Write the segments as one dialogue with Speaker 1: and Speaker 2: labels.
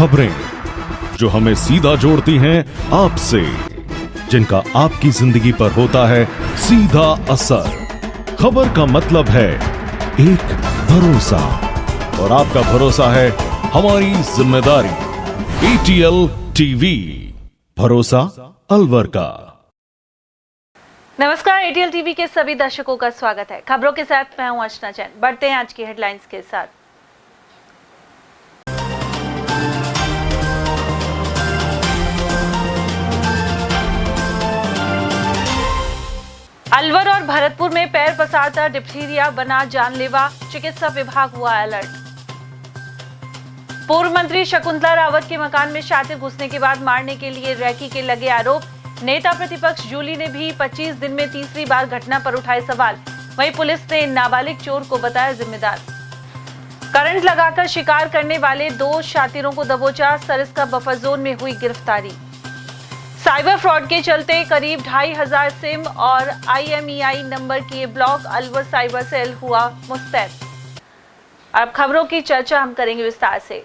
Speaker 1: खबरें जो हमें सीधा जोड़ती हैं आपसे, जिनका आपकी जिंदगी पर होता है सीधा असर। खबर का मतलब है एक भरोसा, और आपका भरोसा है हमारी जिम्मेदारी। ATL टीवी, भरोसा अलवर का।
Speaker 2: नमस्कार, ATL टीवी के सभी दर्शकों का स्वागत है। खबरों के साथ मैं हूं अर्चना जैन। बढ़ते हैं आज की हेडलाइंस के साथ। अलवर और भरतपुर में पैर पसारता डिप्थीरिया बना जानलेवा, चिकित्सा विभाग हुआ अलर्ट। पूर्व मंत्री शकुंतला रावत के मकान में शातिर घुसने के बाद मारने के लिए रैकी के लगे आरोप। नेता प्रतिपक्ष जूली ने भी 25 दिन में तीसरी बार घटना पर उठाए सवाल। वहीं पुलिस ने नाबालिग चोर को बताया जिम्मेदार। करंट लगाकर शिकार करने वाले 2 शातिरों को दबोचा, सरिस्का बफर जोन में हुई गिरफ्तारी। साइबर फ्रॉड के चलते करीब 2500 सिम और IMEI नंबर किए ब्लॉक, अलवर साइबर सेल हुआ मुस्तैद। अब खबरों की चर्चा हम करेंगे विस्तार से।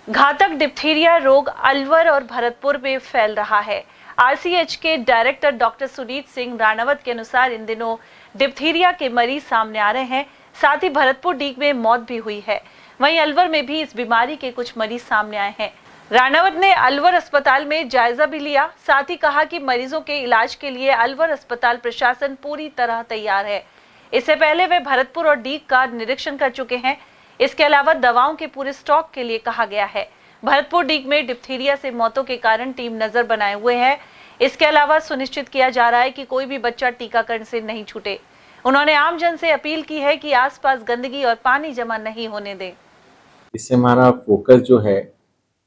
Speaker 2: घातक डिप्थीरिया रोग अलवर और भरतपुर में फैल रहा है। RCH के डायरेक्टर डॉक्टर सुनीत सिंह राणावत के अनुसार इन दिनों डिप्थीरिया के मरीज सामने आ रहे हैं। साथ ही भरतपुर डीग में मौत भी हुई है। वहीं अलवर में भी इस बीमारी के कुछ मरीज सामने आए हैं। राणावत ने अलवर अस्पताल में जायजा भी लिया। साथ ही कहा कि मरीजों के इलाज के लिए अलवर अस्पताल प्रशासन पूरी तरह तैयार है। इससे पहले वे भरतपुर और डीग का निरीक्षण कर चुके हैं। इसके अलावा दवाओं के पूरे स्टॉक के लिए कहा गया है। भरतपुर डीग में डिप्थीरिया से मौतों के कारण टीम नजर बनाए हुए है। इसके अलावा सुनिश्चित किया जा रहा है कि कोई भी बच्चा टीकाकरण से नहीं छूटे। उन्होंने आम जन से अपील की है कि आसपास गंदगी और पानी जमा नहीं होने दें।
Speaker 3: इससे हमारा फोकस जो है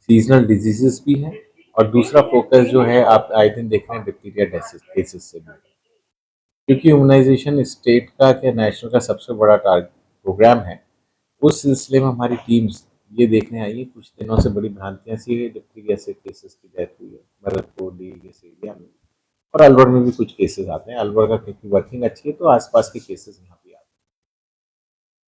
Speaker 3: सीजनल डिजीजेस भी है, और दूसरा फोकस जो है आप आए दिन देख रहे हैं डिप्थीरिया केसेस से भी, क्योंकि इम्यूनाइजेशन स्टेट का क्या नेशनल का सबसे बड़ा प्रोग्राम है। उस सिलसिले में हमारी टीम्स ये देखने आई है। कुछ दिनों से बड़ी भ्रांतियां सी है, डिप्थीरिया से केसेस की डेथ हुई है भरतपुर डीग इस एरिया में, और अलवर में भी कुछ केसेस आते हैं। अलवर का क्योंकि वर्किंग अच्छी है तो आसपास के केसेस यहाँ पे आते हैं।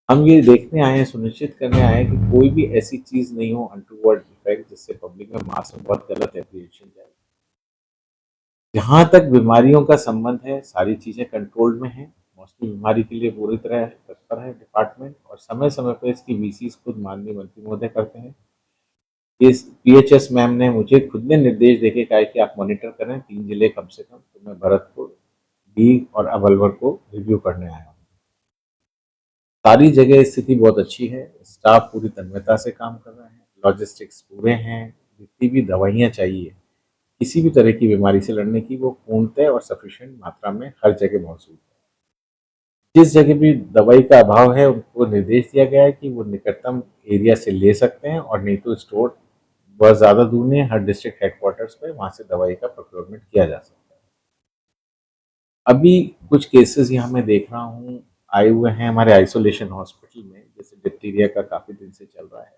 Speaker 3: हम ये देखने आए हैं, सुनिश्चित करने आए हैं कि कोई भी ऐसी चीज नहीं हो अनटूवर्ड इफेक्ट जिससे पब्लिक में मास में बहुत गलत एप्रीहेंशन जाए। जहाँ तक बीमारियों का संबंध है सारी चीजें कंट्रोल में हैं। मौसमी बीमारी के लिए पूरी तरह तत्पर है डिपार्टमेंट, और समय समय पर इसकी VCs खुद माननीय मंत्री महोदय करते हैं। इस PHS मैम ने मुझे खुद ने निर्देश देके कहा कि आप मॉनिटर करें 3 जिले कम से कम। तो मैं भरतपुर, डीग और अब अलवर को रिव्यू करने आया हूँ। सारी जगह स्थिति बहुत अच्छी है, स्टाफ पूरी तन्मयता से काम कर रहे हैं, लॉजिस्टिक्स पूरे हैं। जितनी भी दवाइयाँ चाहिए किसी भी तरह की बीमारी से लड़ने की, वो पूर्णतः और सफिशिएंट मात्रा में हर जगह मौजूद है। जिस जगह भी दवाई का अभाव है उनको निर्देश दिया गया है कि वो निकटतम एरिया से ले सकते हैं, और नहीं तो स्टोर बहुत ज़्यादा दूर नहीं है, हर डिस्ट्रिक्ट हेडक्वार्टर्स पे वहाँ से दवाई का प्रोक्योरमेंट किया जा सकता है। अभी कुछ केसेस यहाँ मैं देख रहा हूँ आए हुए हैं हमारे आइसोलेशन हॉस्पिटल में, जैसे डिप्थीरिया का काफ़ी दिन से चल रहा है,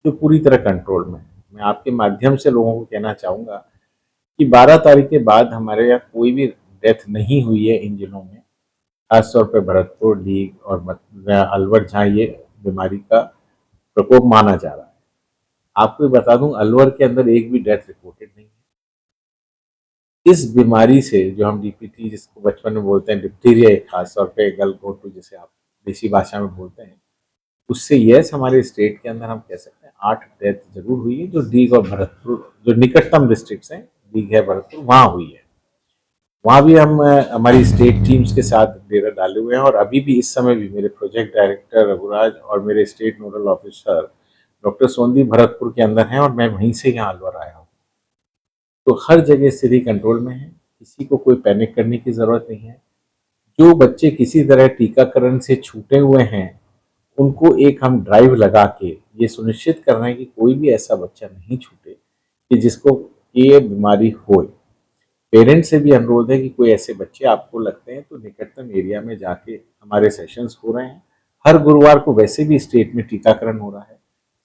Speaker 3: जो पूरी तरह कंट्रोल में है। मैं आपके माध्यम से लोगों को कहना चाहूँगा कि 12 तारीख के बाद हमारे यहाँ कोई भी डेथ नहीं हुई है इन जिलों में, खासतौर पर भरतपुर, डीग और अलवर, जहाँ ये बीमारी का प्रकोप माना जा रहा है। आपको बता दूं, अलवर के अंदर एक भी डेथ रिपोर्टेड नहीं है इस बीमारी से, जो हम DPT जिसको बचपन में बोलते हैं डिप्थीरिया, खासतौर पे गलघोटू जिसे आप देसी भाषा में बोलते हैं, उससे यस हमारे स्टेट के अंदर हम कह सकते हैं 8 डेथ जरूर हुई है, जो डीग और भरतपुर जो निकटतम डिस्ट्रिक्ट हैं, डीग है भरतपुर, वहाँ हुई है। वहाँ भी हम हमारी स्टेट टीम्स के साथ डेरा डाले हुए हैं, और अभी भी इस समय भी मेरे प्रोजेक्ट डायरेक्टर रघुराज और मेरे state nodal officer doctor Sondhi Bharatpur के अंदर हैं, और मैं वहीं से यहाँ अलवर आया हूँ। तो हर जगह स्थिति कंट्रोल में है, किसी को कोई पैनिक करने की ज़रूरत नहीं है। जो बच्चे किसी तरह टीकाकरण से छूटे हुए हैं उनको एक हम ड्राइव लगा के ये सुनिश्चित कर रहे हैं कि कोई भी ऐसा बच्चा नहीं छूटे कि जिसको ये बीमारी हो। पेरेंट्स से भी अनुरोध है कि कोई ऐसे बच्चे आपको लगते हैं तो निकटतम एरिया में जाके, हमारे सेशंस हो रहे हैं हर गुरुवार को, वैसे भी स्टेट में टीकाकरण हो रहा है।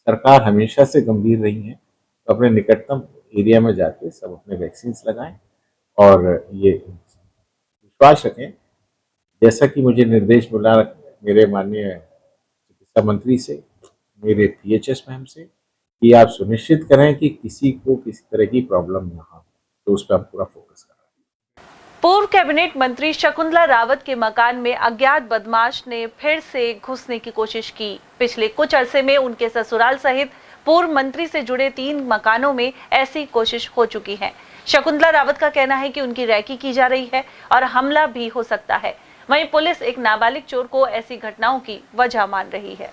Speaker 3: सरकार हमेशा से गंभीर रही है, तो अपने निकटतम एरिया में जाके सब अपने वैक्सीन लगाएं, और ये विश्वास रखें, जैसा कि मुझे निर्देश मिला मेरे माननीय चिकित्सा मंत्री से, मेरे PHS मैम से, कि आप सुनिश्चित करें कि किसी को किसी तरह की प्रॉब्लम ना हो, तो उस पर हम पूरा फोकस कर रहे हैं।
Speaker 2: पूर्व कैबिनेट मंत्री शकुंतला रावत के मकान में अज्ञात बदमाश ने फिर से घुसने की कोशिश की। पिछले कुछ अरसे में उनके ससुराल सहित पूर्व मंत्री से जुड़े 3 मकानों में ऐसी कोशिश हो चुकी है। शकुंतला रावत का कहना है कि उनकी रैकी की जा रही है और हमला भी हो सकता है। वहीं पुलिस एक नाबालिग चोर को ऐसी घटनाओं की वजह मान रही है।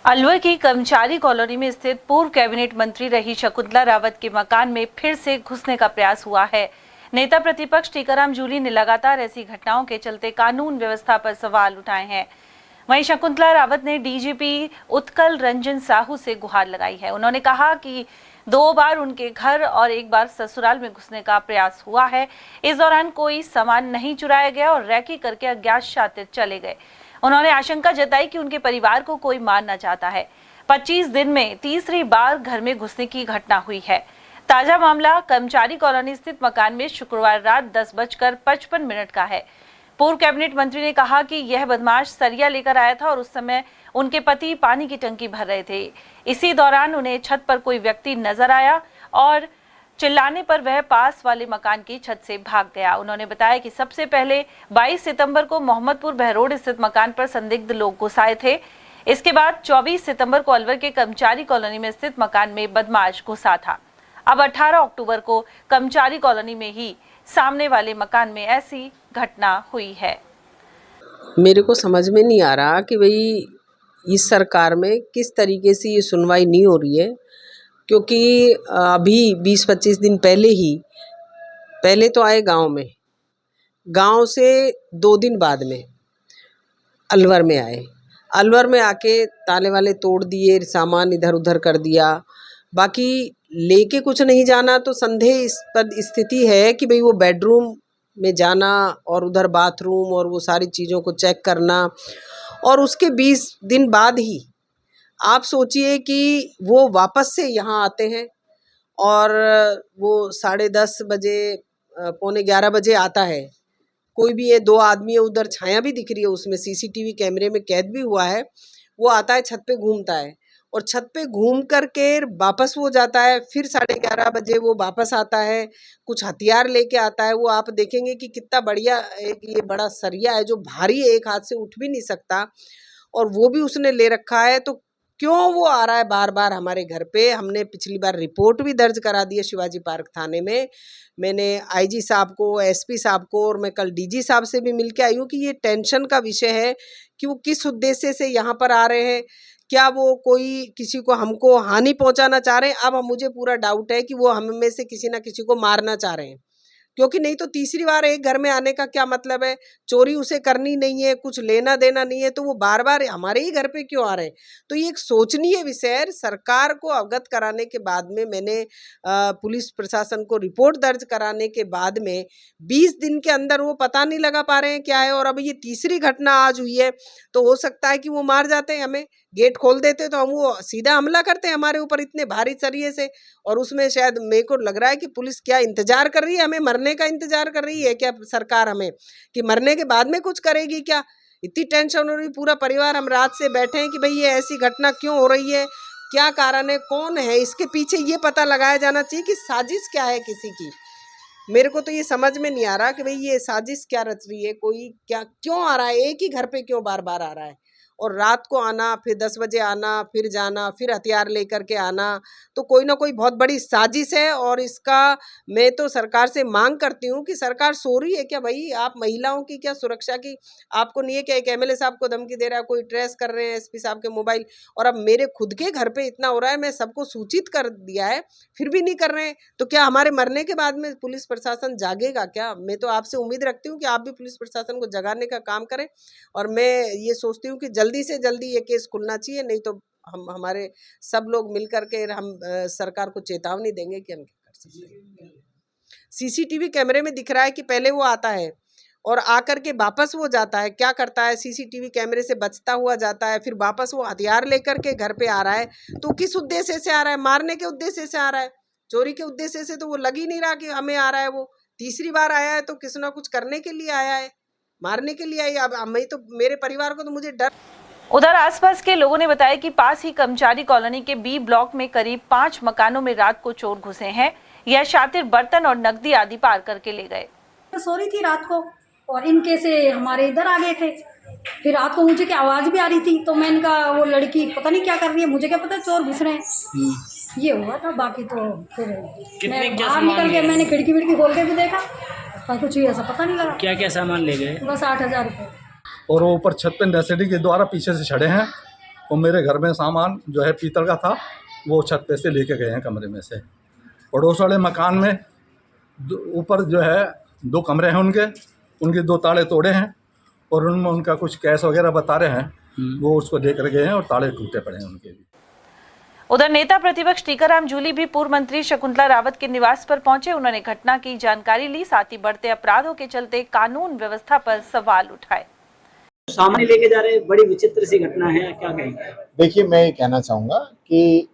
Speaker 2: अलवर की कर्मचारी कॉलोनी में स्थित पूर्व कैबिनेट मंत्री रही शकुंतला रावत के मकान में फिर से घुसने का प्रयास हुआ है। नेता प्रतिपक्ष टीकाराम जूली ने लगातार ऐसी घटनाओं के चलते कानून व्यवस्था पर सवाल उठाए हैं। वहीं शकुंतला रावत ने डीजीपी उत्कल रंजन साहू से गुहार लगाई है। उन्होंने कहा कि 2 बार उनके घर और 1 बार ससुराल में घुसने का प्रयास हुआ है। इस दौरान कोई सामान नहीं चुराया गया और रैकी करके अज्ञात शातिर चले गए। उन्होंने आशंका जताई कि उनके परिवार को कोई मारना चाहता है। 25 दिन में तीसरी बार घर में घुसने की घटना हुई है। ताजा मामला कर्मचारी कॉलोनी स्थित मकान में शुक्रवार रात 10:55 का है। पूर्व कैबिनेट मंत्री ने कहा कि यह बदमाश सरिया लेकर आया था और उस समय उनके पति पानी की टंकी भर रहे थे। इसी दौरान उन्हें छत पर कोई व्यक्ति नजर आया और चिल्लाने पर वह पास वाले मकान की छत से भाग गया। उन्होंने बताया कि सबसे पहले 22 सितंबर को मोहम्मदपुर बहरोड स्थित मकान पर संदिग्ध लोग घुस आए थे। इसके बाद 24 सितंबर को अलवर के कर्मचारी कॉलोनी में स्थित मकान में बदमाश घुसा था। अब 18 अक्टूबर को कर्मचारी कॉलोनी में ही सामने वाले मकान में ऐसी घटना हुई है।
Speaker 4: मेरे को समझ में नहीं आ रहा कि भाई इस सरकार में किस तरीके से ये सुनवाई नहीं हो रही है, क्योंकि अभी 20-25 दिन पहले तो आए गांव से 2 दिन बाद में अलवर में आए। अलवर में आके ताले वाले तोड़ दिए, सामान इधर उधर कर दिया, बाकी लेके कुछ नहीं जाना। तो संदेहास्पद स्थिति है कि भाई वो बेडरूम में जाना और उधर बाथरूम और वो सारी चीज़ों को चेक करना, और उसके 20 दिन बाद ही आप सोचिए कि वो वापस से यहाँ आते हैं और वो 10:30 बजे 10:45 बजे आता है। कोई भी ये 2 आदमी है, उधर छाया भी दिख रही है, उसमें सीसीटीवी कैमरे में कैद भी हुआ है। वो आता है, छत पे घूमता है और छत पे घूम करके वापस वो जाता है। फिर 11:30 बजे वो वापस आता है, कुछ हथियार लेके आता है। वो आप देखेंगे कि कितना बढ़िया एक ये बड़ा सरिया है जो भारी है, एक हाथ से उठ भी नहीं सकता, और वो भी उसने ले रखा है। तो क्यों वो आ रहा है बार बार हमारे घर पे? हमने पिछली बार रिपोर्ट भी दर्ज करा दी है शिवाजी पार्क थाने में। मैंने आईजी साहब को, एसपी साहब को, और मैं कल डीजी साहब से भी मिल के आई हूँ कि ये टेंशन का विषय है कि वो किस उद्देश्य से यहाँ पर आ रहे हैं। क्या वो कोई किसी को, हमको हानि पहुंचाना चाह रहे हैं? अब मुझे पूरा डाउट है कि वो हम में से किसी ना किसी को मारना चाह रहे हैं, क्योंकि नहीं तो तीसरी बार एक घर में आने का क्या मतलब है? चोरी उसे करनी नहीं है, कुछ लेना देना नहीं है, तो वो बार बार हमारे ही घर पे क्यों आ रहे हैं? तो ये एक सोचनीय विषय है। सरकार को अवगत कराने के बाद में मैंने पुलिस प्रशासन को रिपोर्ट दर्ज कराने के बाद में 20 दिन के अंदर वो पता नहीं लगा पा रहे हैं क्या है। और अब ये तीसरी घटना आज हुई है, तो हो सकता है कि वो मार जाते हैं हमें, गेट खोल देते तो हम वो सीधा हमला करते हैं हमारे ऊपर इतने भारी सरिये से। और उसमें शायद मेरे को लग रहा है कि पुलिस क्या इंतजार कर रही है, हमें मरने का इंतजार कर रही है क्या सरकार हमें, कि मरने के बाद में कुछ करेगी क्या? इतनी टेंशन हो रही, पूरा परिवार हम रात से बैठे हैं कि भाई ये ऐसी घटना क्यों हो रही है, क्या कारण है, कौन है इसके पीछे, ये पता लगाया जाना चाहिए कि साजिश क्या है किसी की। मेरे को तो ये समझ में नहीं आ रहा कि भाई ये साजिश क्या रच रही है, कोई क्या क्यों आ रहा है, एक ही घर पे क्यों बार बार आ रहा है, और रात को आना, फिर 10 बजे आना, फिर जाना, फिर हथियार लेकर के आना। तो कोई ना कोई बहुत बड़ी साजिश है। और इसका मैं तो सरकार से मांग करती हूँ कि सरकार सो रही है क्या भाई? आप महिलाओं की क्या सुरक्षा की आपको नहीं है क्या? एक एमएलए साहब को धमकी दे रहा है, कोई ट्रेस कर रहे हैं एसपी साहब के मोबाइल, और अब मेरे खुद के घर पे इतना हो रहा है, मैं सबको सूचित कर दिया है, फिर भी नहीं कर रहे हैं। तो क्या हमारे मरने के बाद में पुलिस प्रशासन जागेगा क्या? मैं तो आपसे उम्मीद रखती हूँ कि आप भी पुलिस प्रशासन को जगाने का काम करें। और मैं ये सोचती हूँ कि जल्दी से जल्दी ये केस खुलना चाहिए, नहीं तो हम हमारे सब लोग मिल करके हम सरकार को चेतावनी देंगे कि हम क्या कर सकते हैं। सीसीटीवी कैमरे में दिख रहा है कि पहले वो आता है और आकर के वापस वो जाता है। क्या करता है? सीसीटीवी कैमरे से बचता हुआ जाता है, फिर वापस वो हथियार लेकर के घर पे आ रहा है। तो किस उद्देश्य से आ रहा है? मारने के उद्देश्य से आ रहा है, चोरी के उद्देश्य से तो वो लग ही नहीं रहा कि हमें आ रहा है। वो तीसरी बार आया है तो किसी ना कुछ करने के लिए आया है, मारने के लिए आई। अब मैं तो, मेरे परिवार को तो मुझे डर
Speaker 2: उधर आसपास के लोगों ने बताया कि पास ही कर्मचारी कॉलोनी के बी ब्लॉक में करीब 5 मकानों में रात को चोर घुसे हैं। यह शातिर बर्तन और नकदी आदि पार करके ले गए।
Speaker 5: सो रही थी रात को और इनके से हमारे इधर आ गए थे। फिर रात को मुझे क्या आवाज़ भी आ रही थी, तो मैं इनका वो लड़की पता नहीं क्या कर रही है, मुझे क्या पता चोर घुस रहे हैं। ये हुआ था। बाकी तो फिर मैं बाहर निकल के मैंने खिड़की विड़की खोल के भी देखा, पर कुछ भी ऐसा पता नहीं लगा।
Speaker 6: क्या क्या सामान ले गए?
Speaker 5: बस 8,000 रुपये।
Speaker 7: और वो ऊपर छत पे नेसेसिटी के द्वारा पीछे से चढ़े हैं और मेरे घर में सामान जो है पीतल का था वो छत पे से लेके गए हैं कमरे में से। पड़ोस वाले मकान में ऊपर जो है 2 कमरे हैं उनके 2 ताले तोड़े हैं और उनमें उनका कुछ कैश वगैरह बता रहे हैं, वो उसको लेकर गए हैं और ताले टूटे पड़े हैं उनके भी।
Speaker 2: उधर नेता प्रतिपक्ष टीकाराम जूली भी पूर्व मंत्री शकुंतला रावत के निवास पर पहुंचे। उन्होंने घटना की जानकारी ली, साथ ही बढ़ते अपराधों के चलते कानून व्यवस्था पर सवाल उठाए।
Speaker 6: सामान लेके जा रहे, बड़ी विचित्र सी घटना है, क्या कहेंगे?
Speaker 8: देखिए, मैं ये कहना चाहूँगा कि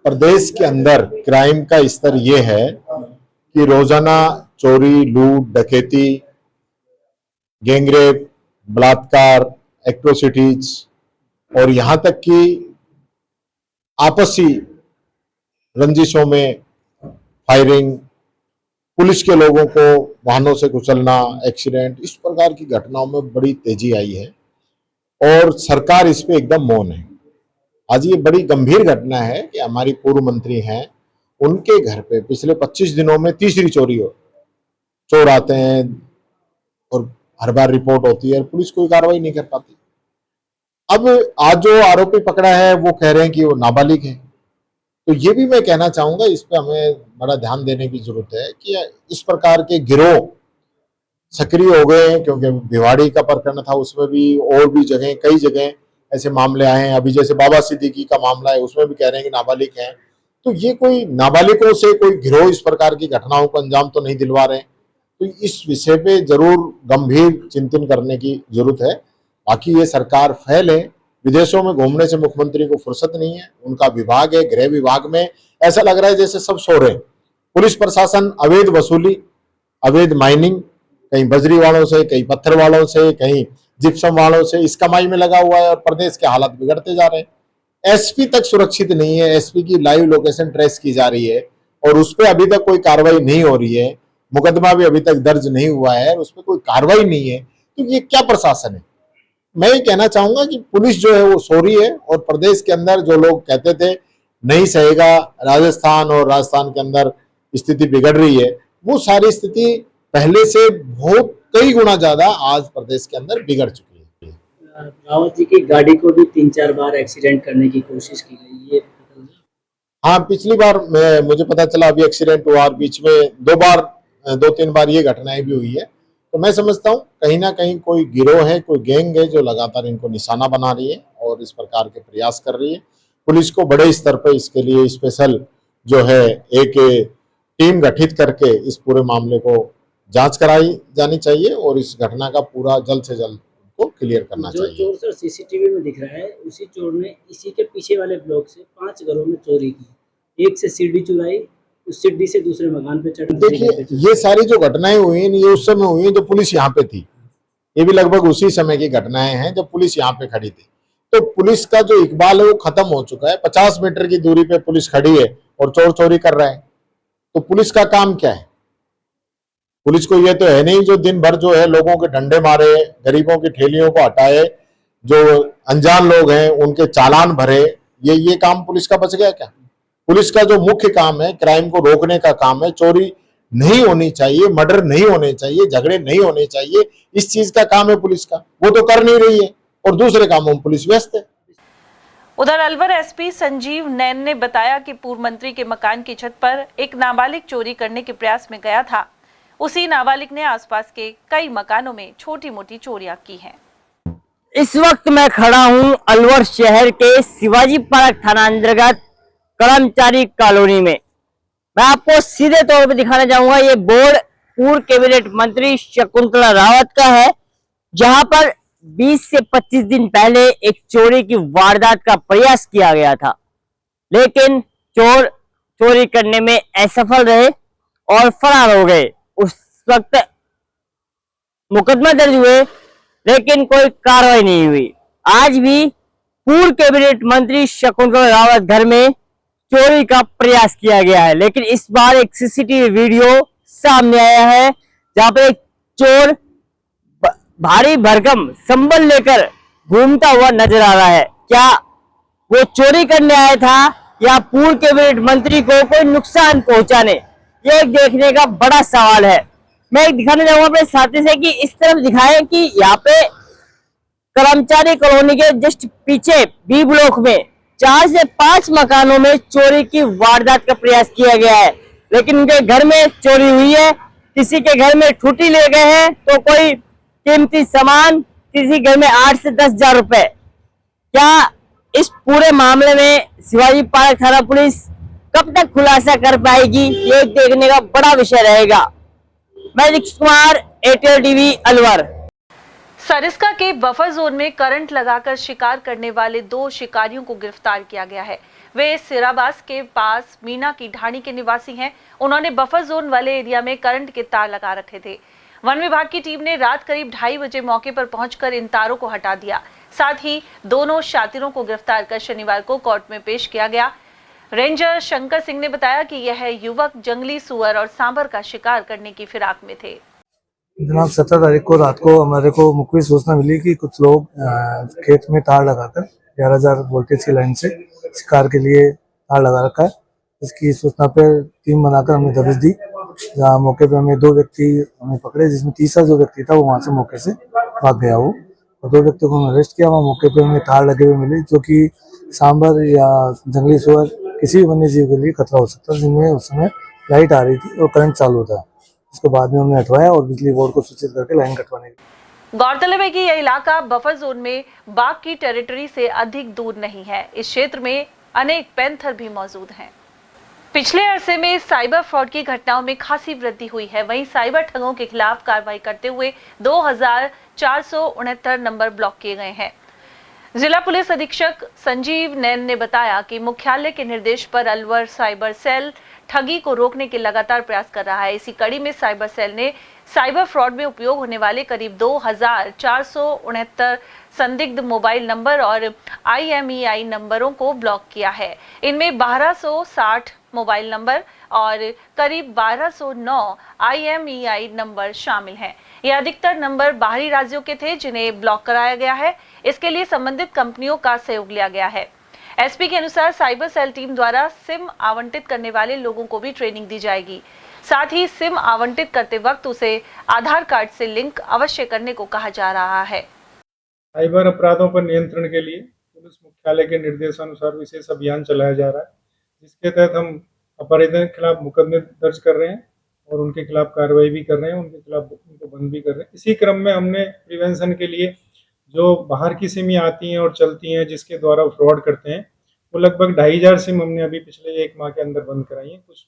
Speaker 8: प्रदेश के अंदर क्राइम का स्तर ये है कि रोजाना चोरी, लूट, डकैती, गैंगरेप, बलात्कार, एट्रोसिटीज और यहाँ तक कि आपसी रंजिशों में फायरिंग, पुलिस के लोगों को वाहनों से कुचलना, एक्सीडेंट, इस प्रकार की घटनाओं में बड़ी तेजी आई है और सरकार इस पे एकदम मौन है। आज ये बड़ी गंभीर घटना है कि हमारी पूर्व मंत्री हैं, उनके घर पे पिछले 25 दिनों में तीसरी चोरी हो, चोर आते हैं और हर बार रिपोर्ट होती है, पुलिस कोई कार्रवाई नहीं कर पाती। अब आज जो आरोपी पकड़ा है वो कह रहे हैं कि वो नाबालिग है, तो ये भी मैं कहना चाहूंगा, इस पे हमें बड़ा ध्यान देने की जरूरत है कि इस प्रकार के गिरोह सक्रिय हो गए हैं, क्योंकि भिवाड़ी का प्रकरण था, उसमें भी और भी जगह कई जगह ऐसे मामले आए हैं। अभी जैसे बाबा सिद्दीकी का मामला है, उसमें भी कह रहे हैं कि नाबालिग है। तो ये कोई नाबालिगों से कोई गिरोह इस प्रकार की घटनाओं को अंजाम तो नहीं दिलवा रहे हैं। तो इस विषय पे जरूर गंभीर चिंतन करने की जरूरत है। बाकी ये सरकार फेल है, विदेशों में घूमने से मुख्यमंत्री को फुर्सत नहीं है। उनका विभाग है, गृह विभाग में ऐसा लग रहा है जैसे सब सो रहे हैं। पुलिस प्रशासन अवैध वसूली, अवैध माइनिंग, कहीं बजरी वालों से, कहीं पत्थर वालों से, कहीं जिप्सम वालों से इस कमाई में लगा हुआ है और प्रदेश के हालात बिगड़ते जा रहे हैं। एसपी तक सुरक्षित नहीं है, एसपी की लाइव लोकेशन ट्रेस की जा रही है और उस पर अभी तक कोई कार्रवाई नहीं हो रही है। मुकदमा भी अभी तक दर्ज नहीं हुआ है, उस पर कोई कार्रवाई नहीं है। तो ये क्या प्रशासन है? मैं ये कहना चाहूंगा कि पुलिस जो है वो सो रही है और प्रदेश के अंदर जो लोग कहते थे नहीं सहेगा, राजस्थान और राजस्थान के अंदर स्थिति बिगड़ रही है, वो सारी स्थिति पहले से बहुत कई गुना ज्यादा आज प्रदेश के अंदर बिगड़ चुकी है।
Speaker 6: रावत जी की गाड़ी को भी 3-4 बार एक्सीडेंट करने की कोशिश की गई, ये
Speaker 8: हाँ, पिछली बार मुझे पता चला अभी एक्सीडेंट हुआ और बीच में 2-3 बार ये घटनाएं भी हुई है। तो मैं समझता हूँ कहीं ना कहीं कोई गिरोह है, कोई गैंग है जो लगातार इनको निशाना बना रही है और इस प्रकार के प्रयास कर रही है। पुलिस को बड़े स्तर पर इसके लिए स्पेशल जो है एक टीम गठित करके इस पूरे मामले को जांच कराई जानी चाहिए और इस घटना का पूरा जल्द से जल्द को क्लियर करना चाहिए।
Speaker 6: जो चोर सर सीसीटीवी में दिख रहा है, उसी चोर ने इसी के पीछे वाले ब्लॉक से 5 घरों में चोरी की। एक से सीढ़ी चुराई, उस सीढ़ी से दूसरे मकान पे चढ़।
Speaker 8: देखिए, ये सारी जो घटनाएं हुई हैं ये उस समय हुई हैं जब पुलिस यहाँ पे थी। ये भी लगभग उसी समय की घटनाएं हैं जब पुलिस यहाँ पे खड़ी थी। तो पुलिस का जो इकबाल है वो खत्म हो चुका है। 50 मीटर की दूरी पे पुलिस खड़ी है और चोर चोरी कर रहा है। तो पुलिस का काम क्या है? पुलिस को ये तो है नहीं जो दिन भर जो है लोगों के डंडे मारे, गरीबों की ठेलियों को हटाए, जो अनजान लोग हैं उनके चालान भरे। ये काम पुलिस का बच गया क्या? पुलिस का जो मुख्य काम है क्राइम को रोकने का काम है। चोरी नहीं होनी चाहिए, मर्डर नहीं होने चाहिए, झगड़े नहीं होने चाहिए, इस चीज का काम है पुलिस का। वो तो कर नहीं रही है और दूसरे कामों में पुलिस व्यस्त है।
Speaker 2: उधर अलवर एसपी संजीव नैन ने बताया कि पूर्व मंत्री के मकान की छत पर एक नाबालिग चोरी करने के प्रयास में गया था। उसी नाबालिग ने आसपास के कई मकानों में छोटी मोटी चोरियां की हैं।
Speaker 9: इस वक्त मैं खड़ा हूं अलवर शहर के शिवाजी पार्क थाना अंतर्गत कर्मचारी कॉलोनी में। मैं आपको सीधे तौर पर दिखाना चाहूंगा, ये बोर्ड पूर्व कैबिनेट मंत्री शकुंतला रावत का है, जहां पर 20 से 25 दिन पहले एक चोरी की वारदात का प्रयास किया गया था, लेकिन चोर चोरी करने में असफल रहे और फरार हो गए। उस वक्त मुकदमा दर्ज हुए लेकिन कोई कार्रवाई नहीं हुई। आज भी पूर्व कैबिनेट मंत्री शकुंतला रावत घर में चोरी का प्रयास किया गया है। लेकिन इस बार एक सीसीटीवी वीडियो सामने आया है जहां पर एक चोर भारी भरकम संबल लेकर घूमता हुआ नजर आ रहा है। क्या वो चोरी करने आया था या पूर्व कैबिनेट मंत्री को कोई नुकसान पहुंचाने, ये एक देखने का बड़ा सवाल है। मैं एक दिखाने जाऊंगा अपने साथी से कि इस तरफ दिखाएं कि यहाँ पे कर्मचारी कॉलोनी के जस्ट पीछे बी ब्लॉक में 4 से 5 मकानों में चोरी की वारदात का प्रयास किया गया है। लेकिन उनके घर में चोरी हुई है, किसी के घर में ठूठी ले गए हैं तो कोई कीमती सामान, किसी घर में 8 से 10 हजार रुपए। क्या इस पूरे मामले में शिवाजी पार्क थाना पुलिस कब तक खुलासा कर पाएगी, ये देखने का बड़ा विषय रहेगा। मैं दीक्षित कुमार, एटीएल टीवी अलवर।
Speaker 2: सरिस्का के बफर जोन में करंट लगाकर शिकार करने वाले 2 शिकारियों को गिरफ्तार किया गया है। वे सिराबास के पास मीना की ढाणी के निवासी हैं। उन्होंने बफर जोन वाले एरिया में करंट के तार लगा रखे थे। वन विभाग की टीम ने रात करीब 2:30 बजे मौके पर पहुंचकर इन तारों को हटा दिया। साथ ही दोनों शातिरों को गिरफ्तार कर शनिवार को कोर्ट में पेश किया गया। रेंजर शंकर सिंह ने बताया कि यह युवक जंगली सुअर और सांबर का शिकार करने की फिराक में थे।
Speaker 10: जनाब 17 तारीख को रात को हमारे को मुखबिर सूचना मिली कि कुछ लोग खेत में तार लगाकर 11,000 वोल्टेज की लाइन से शिकार के लिए तार लगा रखा है। इसकी सूचना पर टीम बनाकर हमने दबिश दी, जहाँ मौके पे हमें 2 व्यक्ति हमें पकड़े, जिसमें तीसरा जो व्यक्ति था वो वहाँ से मौके से भाग गया वो, और 2 व्यक्तियों को हमने अरेस्ट किया। वहाँ मौके पे हमें तार लगे हुए मिले जो कि सांबर या जंगली सुअर किसी भी वन्य जीव के लिए खतरा हो सकता है, जिनमें उस समय लाइट आ रही थी और करंट चालू होता है। उसके बाद में हमने हटवाया और बिजली बोर्ड को सूचित करके लाइन कटवाने की।
Speaker 2: गौरतलब है कि यह इलाका बफर जोन में बाघ की टेरिटरी से अधिक दूर नहीं है। इस क्षेत्र में अनेक पैंथर भी मौजूद हैं। पिछले अरसे में साइबर फ्रॉड की घटनाओं में खासी वृद्धि हुई है। वहीं साइबर ठगों के खिलाफ कार्रवाई करते हुए 2469 नंबर ब्लॉक किए गए हैं। जिला पुलिस अधीक्षक संजीव नैन ने बताया कि मुख्यालय के निर्देश पर अलवर साइबर सेल ठगी को रोकने के लगातार प्रयास कर रहा है। इसी कड़ी में साइबर सेल ने साइबर फ्रॉड में उपयोग होने वाले करीब 2469 संदिग्ध मोबाइल नंबर और IMEI नंबरों को ब्लॉक किया है। इनमें 1260 मोबाइल नंबर और करीब 1209 IMEI नंबर शामिल हैं। ये अधिकतर नंबर बाहरी राज्यों के थे जिन्हें ब्लॉक कराया गया है। इसके लिए संबंधित कंपनियों का सहयोग लिया गया है। एसपी के अनुसार साइबर सेल टीम द्वारा सिम आवंटित करने वाले लोगों को भी ट्रेनिंग दी जाएगी। साथ ही सिम आवंटित करते वक्त उसे आधार कार्ड से लिंक अवश्य करने को कहा जा रहा है।
Speaker 11: साइबर अपराधों पर नियंत्रण के लिए पुलिस मुख्यालय के निर्देशानुसार विशेष अभियान चलाया जा रहा है, जिसके तहत हम अपराधियों के खिलाफ मुकदमे दर्ज कर रहे हैं और उनके खिलाफ कार्रवाई भी कर रहे हैं, उनके खिलाफ उनको बंद भी कर रहे हैं। इसी क्रम में हमने प्रिवेंशन के लिए जो बाहर की सिम आती हैं और चलती हैं जिसके द्वारा फ्रॉड करते हैं, वो लगभग 2500 सिम हमने अभी पिछले 1 माह के अंदर बंद कराई हैं। कुछ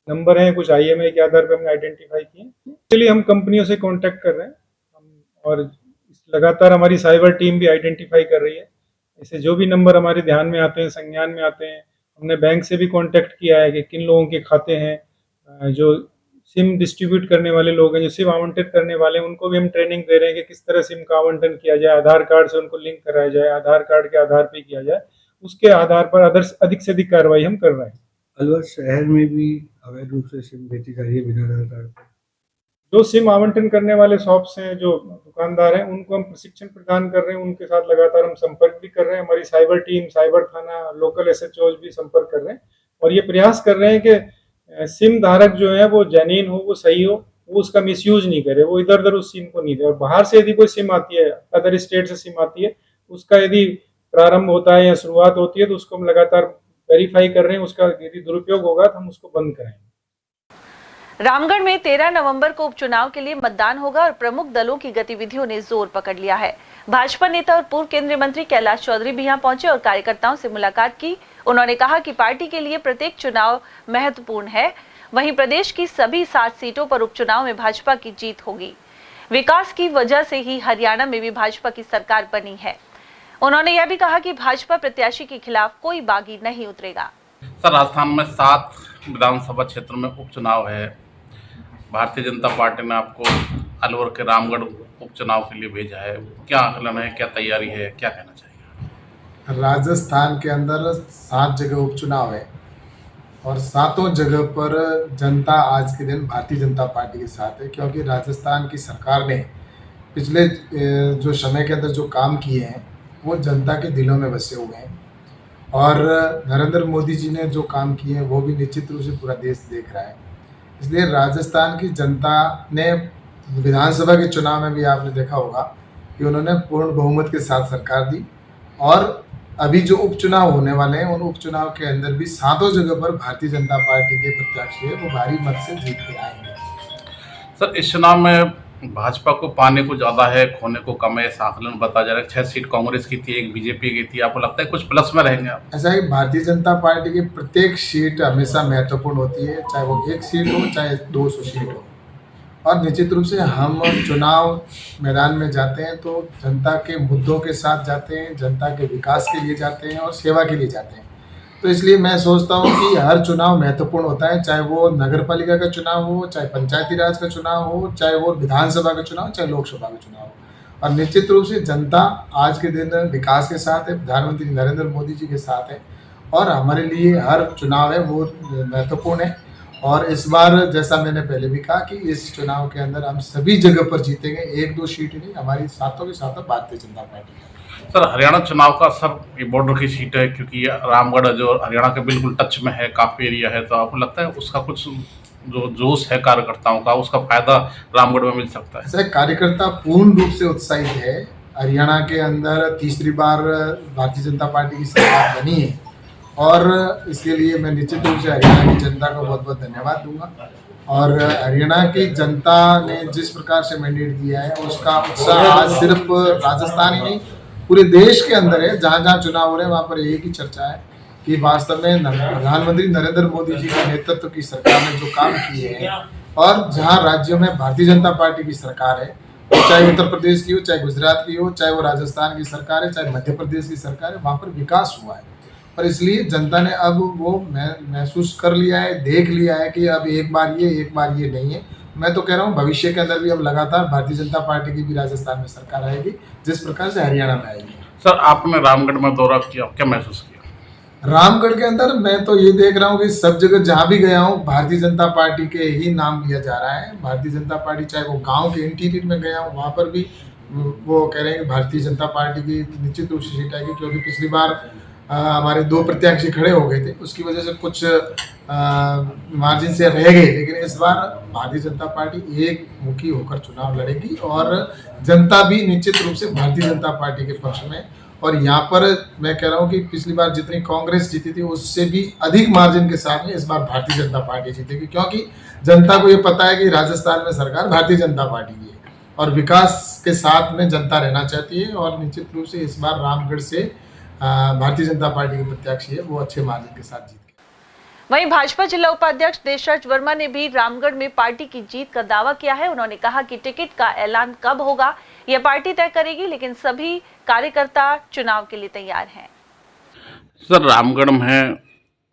Speaker 11: नंबर हैं, कुछ IMEI के आधार पर हमने आइडेंटिफाई किए। इसके लिए हम कंपनियों से कॉन्टैक्ट कर रहे हैं और लगातार हमारी साइबर टीम भी आइडेंटिफाई कर रही है। ऐसे जो भी नंबर हमारे ध्यान में आते हैं, संज्ञान में आते हैं, हमने बैंक से भी कांटेक्ट किया है कि किन लोगों के खाते हैं, जो सिम डिस्ट्रीब्यूट करने वाले लोग हैं, जो सिम आवंटित करने वाले हैं, उनको भी हम ट्रेनिंग दे रहे हैं कि किस तरह सिम का आवंटन किया जाए, आधार कार्ड से उनको लिंक कराया जाए, आधार कार्ड के आधार पर किया जाए। उसके आधार पर अधिक से अधिक कार्रवाई हम कर रहे हैं।
Speaker 10: अलवर शहर में भी अवैध रूप से सिम बेची जा रही है बिना आधार कार्ड पर।
Speaker 11: जो सिम आवंटन करने वाले शॉप्स हैं, जो दुकानदार हैं, उनको हम प्रशिक्षण प्रदान कर रहे हैं। उनके साथ लगातार हम संपर्क भी कर रहे हैं। हमारी साइबर टीम, साइबर थाना, लोकल SHOs भी संपर्क कर रहे हैं और ये प्रयास कर रहे हैं कि सिम धारक जो है वो जेन्युइन हो, वो सही हो, वो उसका मिसयूज नहीं करे, वो इधर उधर उस सिम को नहीं दे। और बाहर से यदि कोई सिम आती है, अदर स्टेट से सिम आती है, उसका यदि प्रारंभ होता है या शुरुआत होती है तो उसको हम लगातार वेरीफाई कर रहे हैं। उसका यदि दुरुपयोग होगा तो हम उसको बंद करेंगे।
Speaker 2: रामगढ़ में 13 नवंबर को उपचुनाव के लिए मतदान होगा और प्रमुख दलों की गतिविधियों ने जोर पकड़ लिया है। भाजपा नेता और पूर्व केंद्रीय मंत्री कैलाश चौधरी भी यहां पहुंचे और कार्यकर्ताओं से मुलाकात की। उन्होंने कहा कि पार्टी के लिए प्रत्येक चुनाव महत्वपूर्ण है। वहीं प्रदेश की सभी 7 सीटों पर उपचुनाव में भाजपा की जीत होगी। विकास की वजह से ही हरियाणा में भी भाजपा की सरकार बनी है। उन्होंने यह भी कहा कि भाजपा प्रत्याशी के खिलाफ कोई बागी नहीं उतरेगा।
Speaker 12: सर, राजस्थान में 7 विधानसभा क्षेत्र में उपचुनाव है। भारतीय जनता पार्टी ने आपको अलवर के रामगढ़ उपचुनाव के लिए भेजा है। क्या आकलन है, क्या तैयारी है, क्या कहना चाहिए?
Speaker 13: राजस्थान के अंदर 7 जगह उपचुनाव है और 7 जगह पर जनता आज के दिन भारतीय जनता पार्टी के साथ है, क्योंकि राजस्थान की सरकार ने पिछले जो समय के अंदर जो काम किए हैं वो जनता के दिलों में बसे हुए हैं और नरेंद्र मोदी जी ने जो काम किए हैं वो भी निश्चित रूप से पूरा देश देख रहा है। इसलिए राजस्थान की जनता ने विधानसभा के चुनाव में भी आपने देखा होगा कि उन्होंने पूर्ण बहुमत के साथ सरकार दी और अभी जो उपचुनाव होने वाले हैं उन उपचुनाव के अंदर भी 7 जगह पर भारतीय जनता पार्टी के प्रत्याशी है वो भारी मत से जीत के आएंगे।
Speaker 12: सर, इस चुनाव में भाजपा को पाने को ज़्यादा है, खोने को कम है, ऐसा आकलन बताया जा रहा है। 6 सीट कांग्रेस की थी, 1 बीजेपी की थी। आपको लगता है कुछ प्लस में रहेंगे आप?
Speaker 13: ऐसा है कि भारतीय जनता पार्टी की प्रत्येक सीट हमेशा महत्वपूर्ण होती है, चाहे वो 1 सीट हो चाहे 200 सीट हो। और निश्चित रूप से हम चुनाव मैदान में जाते हैं तो जनता के मुद्दों के साथ जाते हैं, जनता के विकास के लिए जाते हैं और सेवा के लिए जाते हैं। तो इसलिए मैं सोचता हूँ कि हर चुनाव महत्वपूर्ण होता है, चाहे वो नगर पालिका का चुनाव हो, चाहे पंचायती राज का चुनाव हो, चाहे वो विधानसभा का चुनाव, चाहे लोकसभा का चुनाव हो। और निश्चित रूप से जनता आज के दिन विकास के साथ है, प्रधानमंत्री नरेंद्र मोदी जी के साथ है और हमारे लिए हर चुनाव है वो महत्वपूर्ण है। और इस बार जैसा मैंने पहले भी कहा कि इस चुनाव के अंदर हम सभी जगह पर जीतेंगे, 1-2 सीट नहीं, हमारी 7 की 7 भारतीय जनता पार्टी है।
Speaker 12: सर, हरियाणा चुनाव का सर ये बॉर्डर की सीट है, क्योंकि ये रामगढ़ जो हरियाणा के बिल्कुल टच में है, काफ़ी एरिया है, तो आपको लगता है उसका कुछ जो जोश है कार्यकर्ताओं का, उसका फायदा रामगढ़ में मिल सकता है?
Speaker 13: ऐसा कार्यकर्ता पूर्ण रूप से उत्साहित है। हरियाणा के अंदर तीसरी बार भारतीय जनता पार्टी की सरकार बनी है और इसके लिए मैं निश्चित रूप से हरियाणा की जनता को बहुत बहुत धन्यवाद दूंगा। और हरियाणा की जनता ने जिस प्रकार से मैंडेट दिया है उसका उत्साह आज सिर्फ राजस्थान ही नहीं पूरे देश के अंदर है। जहाँ जहाँ चुनाव हो रहे हैं वहाँ पर एक ही चर्चा है कि वास्तव में प्रधानमंत्री नरेंद्र मोदी जी के नेतृत्व की सरकार ने जो काम किए हैं और जहाँ राज्यों में भारतीय जनता पार्टी की सरकार है, चाहे उत्तर प्रदेश की हो, चाहे गुजरात की हो, चाहे वो राजस्थान की सरकार है, चाहे मध्य प्रदेश की सरकार है, वहाँ पर विकास हुआ है। और इसलिए जनता ने अब वो महसूस कर लिया है, देख लिया है कि अब एक बार ये नहीं है। मैं तो कह रहा हूँ भविष्य के अंदर भी अब लगातार भारतीय जनता पार्टी की भी राजस्थान में सरकार आएगी, जिस प्रकार से हरियाणा में आएगी।
Speaker 12: सर, आपने रामगढ़ में दौरा किया, क्या महसूस किया?
Speaker 13: रामगढ़ के अंदर मैं तो ये देख रहा हूँ कि सब जगह जहाँ भी गया हूँ भारतीय जनता पार्टी के ही नाम लिया जा रहा है। भारतीय जनता पार्टी, चाहे वो गांव के इंटीरियर में गया हूँ वहाँ पर भी वो कह रहे हैं कि भारतीय जनता पार्टी की निश्चित रूप से सीट आएगी, क्योंकि पिछली बार हमारे 2 प्रत्याशी खड़े हो गए थे, उसकी वजह से कुछ मार्जिन से रह गए। लेकिन इस बार भारतीय जनता पार्टी एक मुखी होकर चुनाव लड़ेगी और जनता भी निश्चित रूप से भारतीय जनता पार्टी के पक्ष में। और यहाँ पर मैं कह रहा हूँ कि पिछली बार जितनी कांग्रेस जीती थी उससे भी अधिक मार्जिन के साथ में इस बार भारतीय जनता पार्टी जीतेगी, क्योंकि जनता को ये पता है कि राजस्थान में सरकार भारतीय जनता पार्टी की है और विकास के साथ में जनता रहना चाहती है। और निश्चित रूप से इस बार रामगढ़ से भारतीय जनता पार्टी के प्रत्याशी है वो अच्छे मार्जिन के साथ जीत गए।
Speaker 2: वहीं भाजपा जिला उपाध्यक्ष देशराज वर्मा ने भी रामगढ़ में पार्टी की जीत का दावा किया है। उन्होंने कहा कि टिकट का ऐलान कब होगा यह पार्टी तय करेगी, लेकिन सभी कार्यकर्ता चुनाव के लिए तैयार हैं।
Speaker 12: सर, रामगढ़ में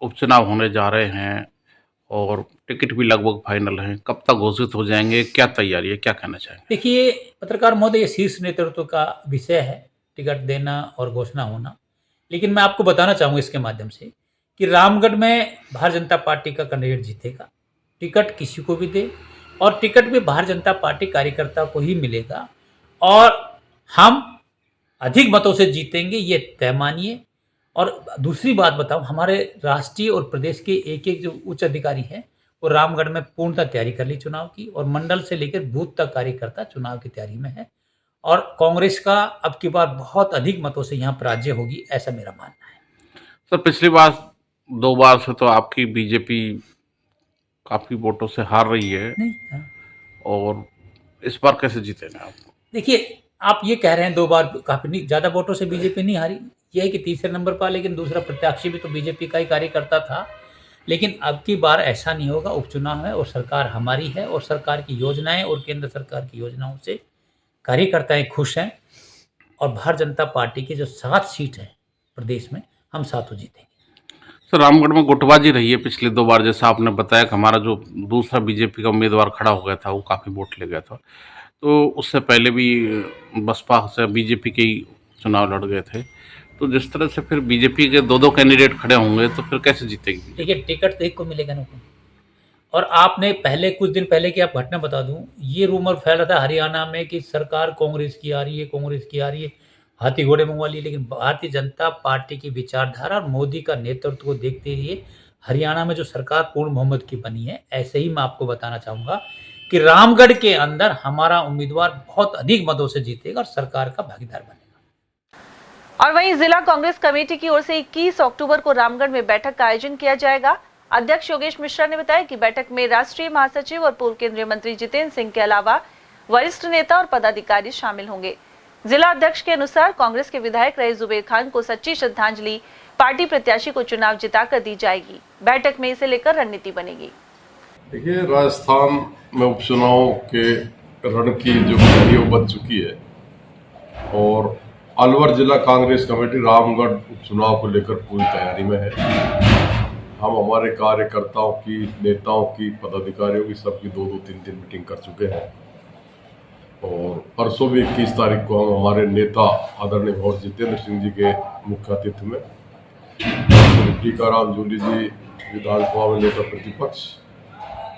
Speaker 12: उपचुनाव होने जा रहे हैं और टिकट भी लगभग फाइनल है, कब तक घोषित हो जाएंगे, क्या तैयारी है, क्या कहना चाहेंगे?
Speaker 6: देखिए पत्रकार महोदय, ये शीर्ष नेतृत्व का विषय है टिकट देना और घोषणा होना। लेकिन मैं आपको बताना चाहूँगा इसके माध्यम से कि रामगढ़ में भारतीय जनता पार्टी का कैंडिडेट जीतेगा, टिकट किसी को भी दे और टिकट भी भारतीय जनता पार्टी कार्यकर्ता को ही मिलेगा और हम अधिक मतों से जीतेंगे, ये तय मानिए। और दूसरी बात बताऊं, हमारे राष्ट्रीय और प्रदेश के एक जो उच्च अधिकारी हैं वो रामगढ़ में पूर्णतः तैयारी कर ली चुनाव की और मंडल से लेकर बूथ तक कार्यकर्ता चुनाव की तैयारी में है और कांग्रेस का अब की बार बहुत अधिक मतों से यहाँ पराजय होगी, ऐसा मेरा मानना है।
Speaker 12: सर, पिछली बार 2 बार से तो आपकी बीजेपी काफ़ी वोटों से हार रही है और इस बार कैसे जीतेंगे आप?
Speaker 6: देखिए, आप ये कह रहे हैं 2 बार काफ़ी ज़्यादा वोटों से बीजेपी नहीं हारी, ये है कि तीसरे नंबर पर, लेकिन दूसरा प्रत्याशी भी तो बीजेपी का ही कार्यकर्ता था। लेकिन अब की बार ऐसा नहीं होगा, उपचुनाव है और सरकार हमारी है और सरकार की योजनाएं और केंद्र सरकार की योजनाओं से कार्यकर्ताएं खुश हैं और भारतीय जनता पार्टी की जो 7 सीट है प्रदेश में, हम 7 जीतेंगे।
Speaker 12: सर, रामगढ़ में गुटबाजी रही है पिछले 2 बार, जैसा आपने बताया कि हमारा जो दूसरा बीजेपी का उम्मीदवार खड़ा हो गया था वो काफ़ी वोट ले गया था, तो उससे पहले भी बसपा से बीजेपी के ही चुनाव लड़ गए थे, तो जिस तरह से फिर बीजेपी के दो कैंडिडेट खड़े होंगे तो फिर कैसे जीतेगी?
Speaker 6: देखिए, टिकट तो एक को मिलेगा ना। और आपने पहले कुछ दिन पहले की आप घटना बता दूं, ये रूमर फैल रहा था हरियाणा में कि सरकार कांग्रेस की आ रही है, कांग्रेस की आ रही है, हाथी घोड़े मंगवा लिए। लेकिन भारतीय जनता पार्टी की विचारधारा और मोदी का नेतृत्व को देखते हुए हरियाणा में जो सरकार पूर्ण बहुमत की बनी है, ऐसे ही मैं आपको बताना चाहूंगा कि रामगढ़ के अंदर हमारा उम्मीदवार बहुत अधिक मतों से जीतेगा और सरकार का भागीदार बनेगा।
Speaker 2: और वहीं जिला कांग्रेस कमेटी की ओर से 21 अक्टूबर को रामगढ़ में बैठक का आयोजन किया जाएगा। अध्यक्ष योगेश मिश्रा ने बताया कि बैठक में राष्ट्रीय महासचिव और पूर्व केंद्रीय मंत्री जितेंद्र सिंह के अलावा वरिष्ठ नेता और पदाधिकारी शामिल होंगे। जिला अध्यक्ष के अनुसार कांग्रेस के विधायक रहे जुबेर खान को सच्ची श्रद्धांजलि पार्टी प्रत्याशी को चुनाव जिताकर दी जाएगी। बैठक में इसे लेकर रणनीति बनेगी।
Speaker 14: देखिए, राजस्थान में उपचुनाव के रण की जो कहानी वो बन चुकी है और अलवर जिला कांग्रेस कमेटी रामगढ़ उपचुनाव को लेकर पूरी तैयारी में है। हम हमारे कार्यकर्ताओं की, नेताओं की, पदाधिकारियों की सबकी 2-3 मीटिंग कर चुके हैं और परसों भी 21 तारीख को हम हमारे नेता आदरणीय भौर जितेंद्र सिंह जी के मुख्य आतिथ्य में टीकाराम जूली जी विधानसभा में नेता प्रतिपक्ष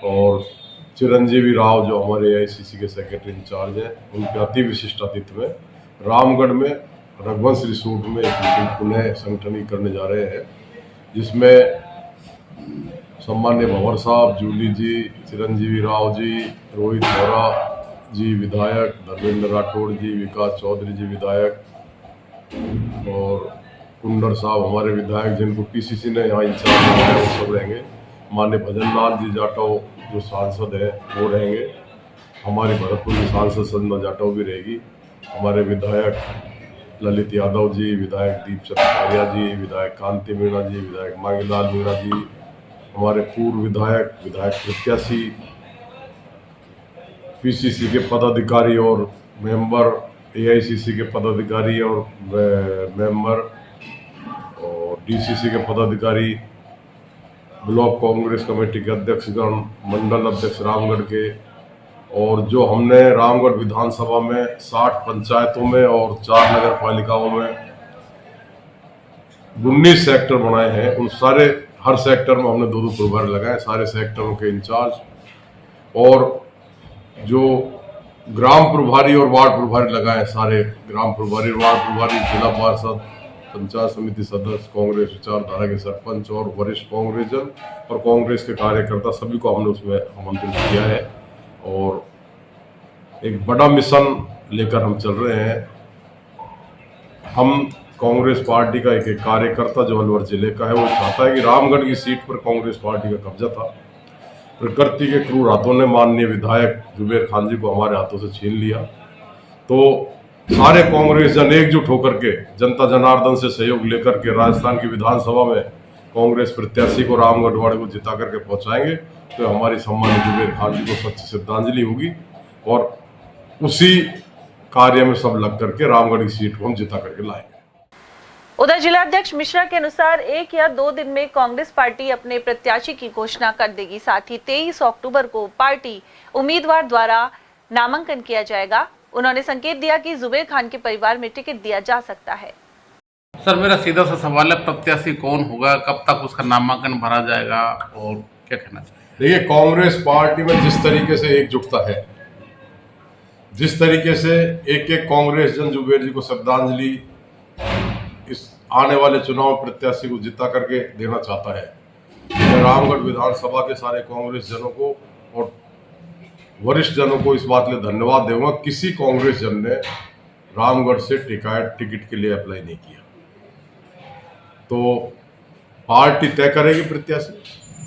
Speaker 14: और चिरंजीवी राव जो हमारे AICC के सेक्रेटरी इंचार्ज हैं, उनके अति विशिष्ट आतिथ्य में रामगढ़ में रघुवंश रिसोर्ट में एक मीटिंग पुनः संगठन करने जा रहे हैं, जिसमें सम्मान्य भंवर साहब, जूली जी, चिरंजीवी राव जी, रोहित बोरा जी विधायक, धर्मेंद्र राठौड़ जी, विकास चौधरी जी विधायक और कुंडर साहब हमारे विधायक जिनको PCC ने यहाँ इंचार्ज बनाया वो सब रहेंगे। माननीय भजन लाल जी जाटव जो सांसद हैं वो रहेंगे। हमारी भरतपुर की सांसद संजना जाटव भी रहेगी। हमारे विधायक ललित यादव जी, विधायक दीपचंद कारिया जी, विधायक कांति मीणा जी, विधायक मांगीलाल मीणा जी, हमारे पूर्व विधायक प्रत्याशी, PCC के पदाधिकारी और मेंबर, AICC के पदाधिकारी और मेंबर और DCC के पदाधिकारी, ब्लॉक कांग्रेस कमेटी के अध्यक्षगण, मंडल अध्यक्ष रामगढ़ के, और जो हमने रामगढ़ विधानसभा में 60 पंचायतों में और 4 नगर पालिकाओं में 19 सेक्टर बनाए हैं, उन सारे हर सेक्टर में हमने 2-2 प्रभारी लगाए, सारे सेक्टरों के इंचार्ज और जो ग्राम प्रभारी और वार्ड प्रभारी लगाए, सारे ग्राम प्रभारी, वार्ड प्रभारी, जिला पार्षद, पंचायत समिति सदस्य, कांग्रेस विचारधारा के सरपंच और वरिष्ठ कांग्रेसजन और कांग्रेस के कार्यकर्ता सभी को हमने उसमें आमंत्रित किया है और एक बड़ा मिशन लेकर हम चल रहे हैं। हम कांग्रेस पार्टी का एक कार्यकर्ता जो अलवर जिले का है वो चाहता है कि रामगढ़ की सीट पर कांग्रेस पार्टी का कब्जा था। प्रकृति के क्रूर हाथों ने माननीय विधायक जुबेर खान जी को हमारे हाथों से छीन लिया, तो सारे कांग्रेस जन एकजुट होकर के जनता जनार्दन से सहयोग लेकर के राजस्थान की विधानसभा में कांग्रेस प्रत्याशी को रामगढ़ वाड़े को जिता करके पहुंचाएंगे, तो हमारी सम्मानित जुबेर खान जी को सच्ची श्रद्धांजलि होगी और उसी कार्य में सब लग करके रामगढ़ की सीट को हम जिता करके लाएंगे।
Speaker 2: उधर जिलाध्यक्ष मिश्रा के अनुसार 1 या 2 दिन में कांग्रेस पार्टी अपने प्रत्याशी की घोषणा कर देगी। साथ ही 23 अक्टूबर को पार्टी उम्मीदवार द्वारा नामांकन किया जाएगा। उन्होंने संकेत दिया कि जुबेर खान के परिवार में टिकट दिया जा सकता है।
Speaker 12: सर, मेरा सीधा सा सवाल है, प्रत्याशी कौन होगा, कब तक उसका नामांकन भरा जाएगा और क्या कहना चाहिए?
Speaker 14: देखिए, कांग्रेस पार्टी में जिस तरीके से एकजुटता है, जिस तरीके से एक कांग्रेस जन जुबेर जी को श्रद्धांजलि इस आने वाले चुनाव प्रत्याशी को जिता करके देना चाहता है, मैं रामगढ़ विधानसभा के सारे कांग्रेस जनों को और वरिष्ठ जनों को इस बात लिए धन्यवाद दूंगा। किसी कांग्रेस जन ने रामगढ़ से टिकट के लिए अप्लाई नहीं किया, तो पार्टी तय करेगी, प्रत्याशी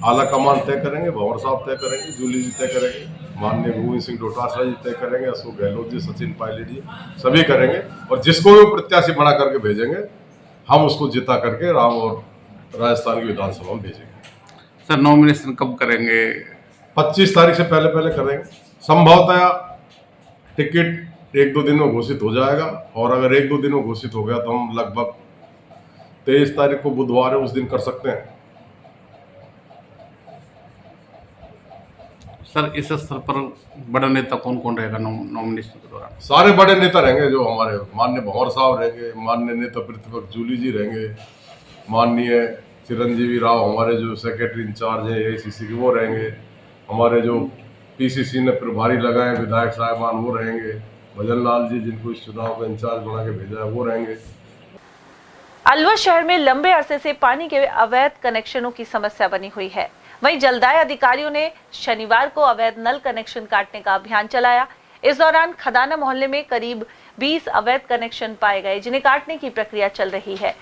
Speaker 14: आला कमान तय करेंगे, भंवर साहब तय करेंगे, जूली जी तय करेंगे, माननीय गोविंद सिंह डोटासरा जी तय करेंगे, अशोक गहलोत जी, सचिन पायलट जी, सभी करेंगे और जिसको भी प्रत्याशी बना करके भेजेंगे हम उसको जिता करके राम और राजस्थान की विधानसभा में भेजेंगे।
Speaker 12: सर, नॉमिनेशन कब करेंगे?
Speaker 14: 25 तारीख से पहले करेंगे। संभवतः टिकट 1-2 दिन में घोषित हो जाएगा और अगर 1-2 दिन में घोषित हो गया तो हम लगभग 23 तारीख को बुधवार है, उस दिन कर सकते हैं।
Speaker 12: सर इस स्तर पर बड़ा नेता कौन कौन रहेगा नॉमिनेशन के दौरान?
Speaker 14: सारे बड़े नेता रहेंगे, जो हमारे माननीय भंवर साहब रहेंगे, माननीय नेता प्रतिपक्ष जूली जी रहेंगे, माननीय चिरंजीवी राव हमारे जो सेक्रेटरी इंचार्ज है AICC के वो रहेंगे, हमारे जो PCC ने प्रभारी लगाए विधायक साहिबान वो रहेंगे, भजन लाल जी जिनको इस चुनाव का इंचार्ज बना के भेजा है वो रहेंगे।
Speaker 2: अलवर शहर में लंबे अरसे से पानी के अवैध कनेक्शनों की समस्या बनी हुई है। वहीं जलदाय अधिकारियों ने शनिवार को अवैध नल कनेक्शन काटने का अभियान चलाया। इस दौरान खदाना मोहल्ले में करीब 20 अवैध कनेक्शन पाए गए, जिन्हें काटने की प्रक्रिया चल रही है।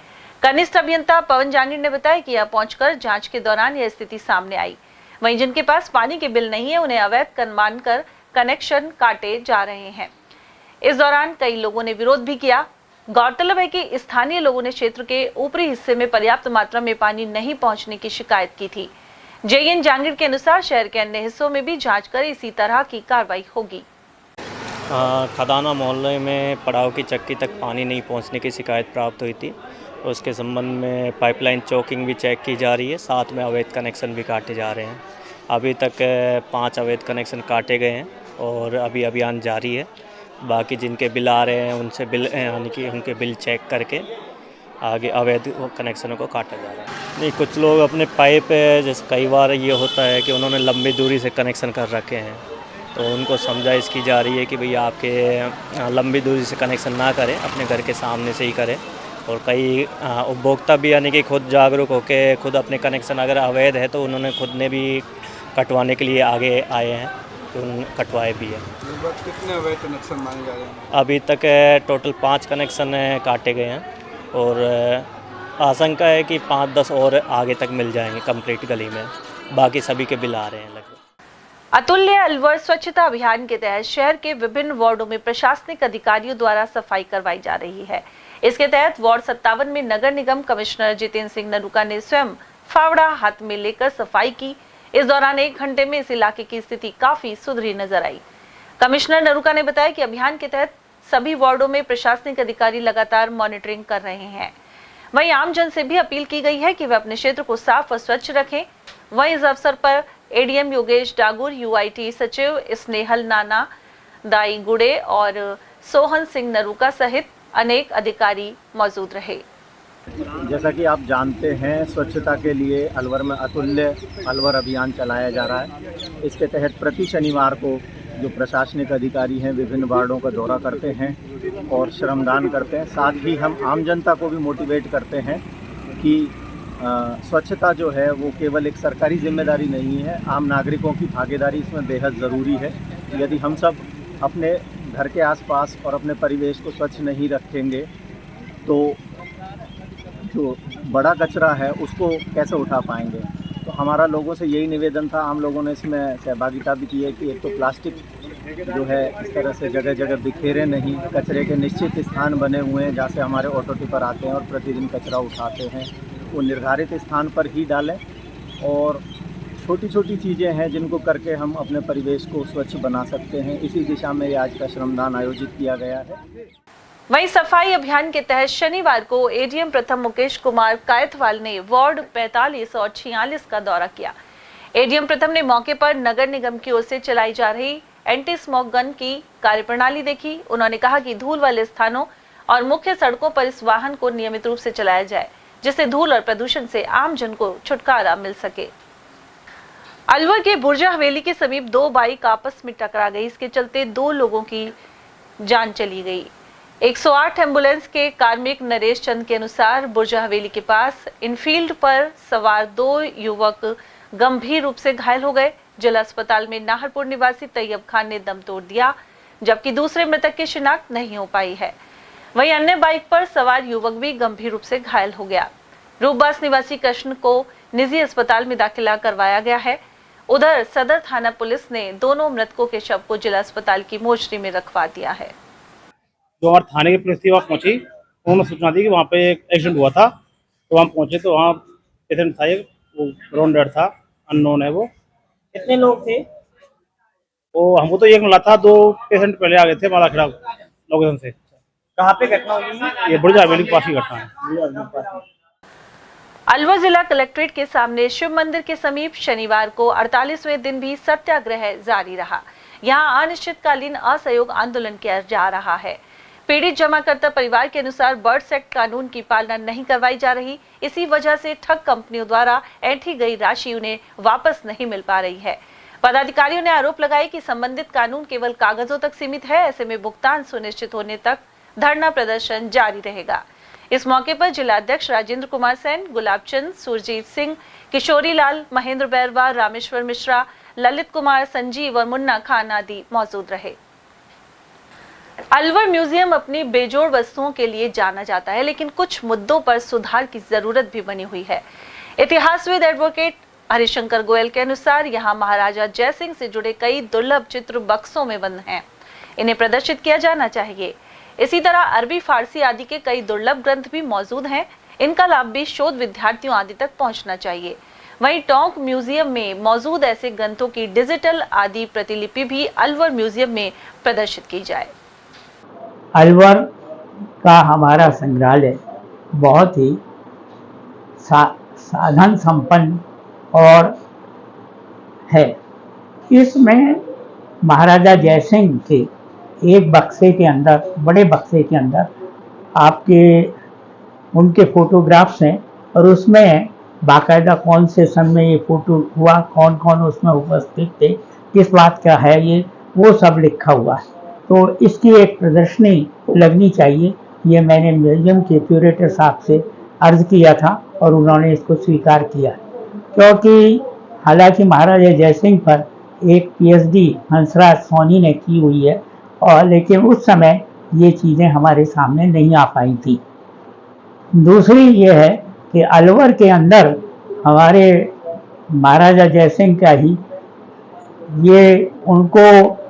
Speaker 2: कनिष्ठ अभियंता पवन जांगिड़ ने बताया कि यह पहुंचकर जांच के दौरान यह स्थिति सामने आई। वहीं जिनके पास पानी के बिल नहीं है उन्हें अवैध मानकर कनेक्शन काटे जा रहे हैं। इस दौरान कई लोगों ने विरोध भी किया। गौरतलब है कि स्थानीय लोगों ने क्षेत्र के ऊपरी हिस्से में पर्याप्त मात्रा में पानी नहीं पहुंचने की शिकायत की थी। JN जांगिड़ के अनुसार शहर के अन्य हिस्सों में भी जांच कर इसी तरह की कार्रवाई होगी।
Speaker 15: खदाना मोहल्ले में पड़ाव की चक्की तक पानी नहीं पहुंचने की शिकायत प्राप्त हुई थी। उसके संबंध में पाइपलाइन चौकिंग भी चेक की जा रही है, साथ में अवैध कनेक्शन भी काटे जा रहे हैं। अभी तक 5 अवैध कनेक्शन काटे गए हैं और अभी अभियान जारी है। बाकी जिनके बिल आ रहे हैं उनसे बिल यानी कि उनके बिल चेक करके आगे अवैध कनेक्शनों को काटा जा रहा है। नहीं, कुछ लोग अपने पाइप, जैसे कई बार ये होता है कि उन्होंने लंबी दूरी से कनेक्शन कर रखे हैं, तो उनको समझाइश की जा रही है कि भई आपके लंबी दूरी से कनेक्शन ना करें, अपने घर के सामने से ही करें। और कई उपभोक्ता भी यानी कि खुद जागरूक होकर खुद अपने कनेक्शन अगर अवैध है तो उन्होंने खुद ने भी कटवाने के लिए आगे आए हैं, तो उन्होंने कटवाए भी है।
Speaker 16: कितने अवैध कनेक्शन मांगे जा रहे हैं?
Speaker 15: अभी तक टोटल 5 कनेक्शन काटे गए हैं और आशंका है कि 5-10 और आगे तक मिल जाएंगे कंप्लीट गली में। बाकी सभी के बिल आ रहे हैं लगभग।
Speaker 2: अतुल्य अलवर स्वच्छता अभियान के तहत शहर के विभिन्न वार्डों में प्रशासनिक अधिकारियों द्वारा सफाई करवाई जा रही है। इसके तहत वार्ड 57 में नगर निगम कमिश्नर जितेंद्र सिंह नरूका ने स्वयं फावड़ा हाथ में लेकर सफाई की। इस दौरान 1 घंटे में इस इलाके की स्थिति काफी सुधरी नजर आई। कमिश्नर नरूका ने बताया कि अभियान के तहत सभी वार्डों में प्रशासनिक अधिकारी लगातार मॉनिटरिंग कर रहे हैं। वहीं आमजन से भी अपील की गई है कि वे अपने क्षेत्र को साफ व स्वच्छ रखें। वहीं इस अवसर पर ADM योगेश डागुर, UIT सचिव स्नेहल नाना दाई गुड़े और सोहन सिंह नरूका सहित अनेक अधिकारी मौजूद रहे।
Speaker 17: जैसा कि आप जानते हैं, स्वच्छता के लिए अलवर में अतुल्य अलवर अभियान चलाया जा रहा है। इसके तहत प्रति शनिवार को जो प्रशासनिक अधिकारी हैं विभिन्न वार्डों का दौरा करते हैं और श्रमदान करते हैं। साथ ही हम आम जनता को भी मोटिवेट करते हैं कि स्वच्छता जो है वो केवल एक सरकारी जिम्मेदारी नहीं है, आम नागरिकों की भागीदारी इसमें बेहद ज़रूरी है। यदि हम सब अपने घर के आसपास और अपने परिवेश को स्वच्छ नहीं रखेंगे तो जो बड़ा कचरा है उसको कैसे उठा पाएंगे। तो हमारा लोगों से यही निवेदन था, आम लोगों ने इसमें सहभागिता भी की है कि एक तो प्लास्टिक जो है इस तरह से जगह जगह बिखेरे नहीं, कचरे के निश्चित स्थान बने हुए हैं जहाँ से हमारे ऑटो टिपर आते हैं और प्रतिदिन कचरा उठाते हैं, वो निर्धारित स्थान पर ही डालें। और छोटी छोटी चीज़ें हैं जिनको करके हम अपने परिवेश को स्वच्छ बना सकते हैं। इसी दिशा में आज का श्रमदान आयोजित किया गया है।
Speaker 2: वहीं सफाई अभियान के तहत शनिवार को ADM प्रथम मुकेश कुमार कायथवाल ने वार्ड 45 और 46 का दौरा किया। ADM प्रथम ने मौके पर नगर निगम की ओर से चलाई जा रही एंटी स्मोक गन की कार्यप्रणाली देखी। उन्होंने कहा कि धूल वाले स्थानों और मुख्य सड़कों पर इस वाहन को नियमित रूप से चलाया जाए, जिससे धूल और प्रदूषण से आम जन को छुटकारा मिल सके। अलवर के बुर्जा हवेली के समीप 2 बाइक आपस में टकरा गई। इसके चलते 2 लोगों की जान चली गई। 108 एम्बुलेंस के कार्मिक नरेश चंद के अनुसार बुर्जा हवेली के पास इनफील्ड पर सवार 2 युवक गंभीर रूप से घायल हो गए। जिला अस्पताल में नाहरपुर निवासी तैयब खान ने दम तोड़ दिया, जबकि दूसरे मृतक की शिनाख्त नहीं हो पाई है। वहीं अन्य बाइक पर सवार युवक भी गंभीर रूप से घायल हो गया। रूपबास निवासी कृष्ण को निजी अस्पताल में दाखिला करवाया गया है। उधर सदर थाना पुलिस ने दोनों मृतकों के शव को जिला अस्पताल की मोर्चरी में रखवा दिया है।
Speaker 18: जो हमारे थाने की पुलिस थी वहाँ पहुंची, उन्होंने सूचना दी कि वहाँ पे एक एक्सीडेंट हुआ था। तो वहाँ पहुंचे तो वहाँ पेशेंट था, एक वो ब्राउन डेड था, अननोन है वो।
Speaker 9: कितने लोग थे?
Speaker 18: वो हमको तो एक मिला था, 2 पेशेंट पहले आ गए थे मालाखेड़ा लोकेशन से।
Speaker 9: कहाँ पे घटना हुई?
Speaker 18: ये बुर्जा हवेली के पास की घटना है।
Speaker 2: अलवर जिला कलेक्ट्रेट के सामने शिव मंदिर के समीप शनिवार को 48वें दिन भी सत्याग्रह जारी रहा। यहां अनिश्चितकालीन असहयोग आंदोलन किया जा रहा है। पीड़ित जमाकर्ता परिवार के अनुसार बर्ड्स एक्ट कानून की पालना नहीं करवाई जा रही, इसी वजह से ठग कंपनियों द्वारा ऐंठी गई राशि उन्हें वापस नहीं मिल पा रही है। पदाधिकारियों ने आरोप लगाया कि संबंधित कानून केवल कागजों तक सीमित है, ऐसे में भुगतान सुनिश्चित होने तक धरना प्रदर्शन जारी रहेगा। इस मौके पर जिला अध्यक्ष राजेंद्र कुमार सेन, गुलाबचंद, सुरजीत सिंह, किशोरी लाल, महेंद्र बैरवा, रामेश्वर मिश्रा, ललित कुमार, संजीव और मुन्ना खान आदि मौजूद रहे। अलवर म्यूजियम अपनी बेजोड़ वस्तुओं के लिए जाना जाता है, लेकिन कुछ मुद्दों पर सुधार की जरूरत भी बनी हुई है। इतिहासविद एडवोकेट हरिशंकर गोयल के अनुसार यहाँ महाराजा जयसिंह से जुड़े कई दुर्लभ चित्र बक्सों में बंद हैं, इन्हें प्रदर्शित किया जाना चाहिए। इसी तरह अरबी, फारसी आदि के कई दुर्लभ ग्रंथ भी मौजूद हैं, इनका लाभ भी शोध विद्यार्थियों आदि तक पहुंचना चाहिए। वहीं टोंक म्यूजियम में मौजूद ऐसे ग्रंथों की डिजिटल आदि प्रतिलिपि भी अलवर म्यूजियम में प्रदर्शित की जाए।
Speaker 19: अलवर का हमारा संग्रहालय बहुत ही साधन संपन्न और है। इसमें महाराजा जयसिंह के एक बक्से के अंदर, बड़े बक्से के अंदर आपके उनके फोटोग्राफ्स हैं और उसमें बाकायदा कौन से सन में ये फोटो हुआ, कौन कौन उसमें उपस्थित थे, किस बात का है ये, वो सब लिखा हुआ है। तो इसकी एक प्रदर्शनी लगनी चाहिए। ये मैंने म्यूजियम के क्यूरेटर साहब से अर्ज किया था और उन्होंने इसको स्वीकार किया, क्योंकि हालांकि महाराजा जयसिंह पर एक पीएचडी हंसराज सोनी ने की हुई है, और लेकिन उस समय ये चीज़ें हमारे सामने नहीं आ पाई थी। दूसरी ये है कि अलवर के अंदर हमारे महाराजा जयसिंह का ही ये उनको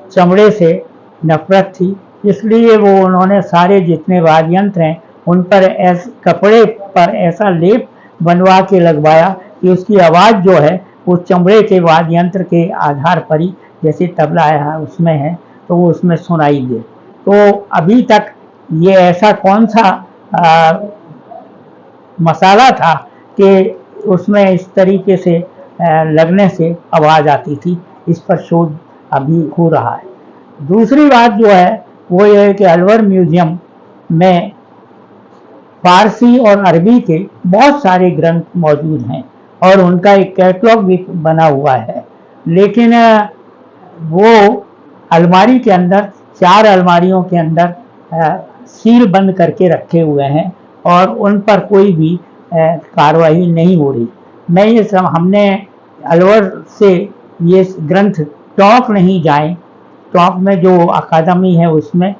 Speaker 19: चमड़े से नफरत थी, इसलिए वो उन्होंने सारे जितने वाद्य यंत्र हैं उन पर कपड़े पर ऐसा लेप बनवा के लगवाया कि उसकी आवाज़ जो है वो चमड़े के वाद्य यंत्र के आधार पर ही, जैसे तबला है उसमें है तो वो उसमें सुनाई दे। तो अभी तक ये ऐसा कौन सा मसाला था कि उसमें इस तरीके से लगने से आवाज़ आती थी, इस पर शोध अभी हो रहा है। दूसरी बात जो है वो ये है कि अलवर म्यूजियम में फारसी और अरबी के बहुत सारे ग्रंथ मौजूद हैं और उनका एक कैटलॉग भी बना हुआ है, लेकिन वो अलमारी के अंदर, 4 अलमारियों के अंदर सील बंद करके रखे हुए हैं और उन पर कोई भी कार्रवाई नहीं हो रही। मैं ये सब, हमने अलवर से ये ग्रंथ टोंक नहीं जाएं, टोंक में जो अकादमी है उसमें,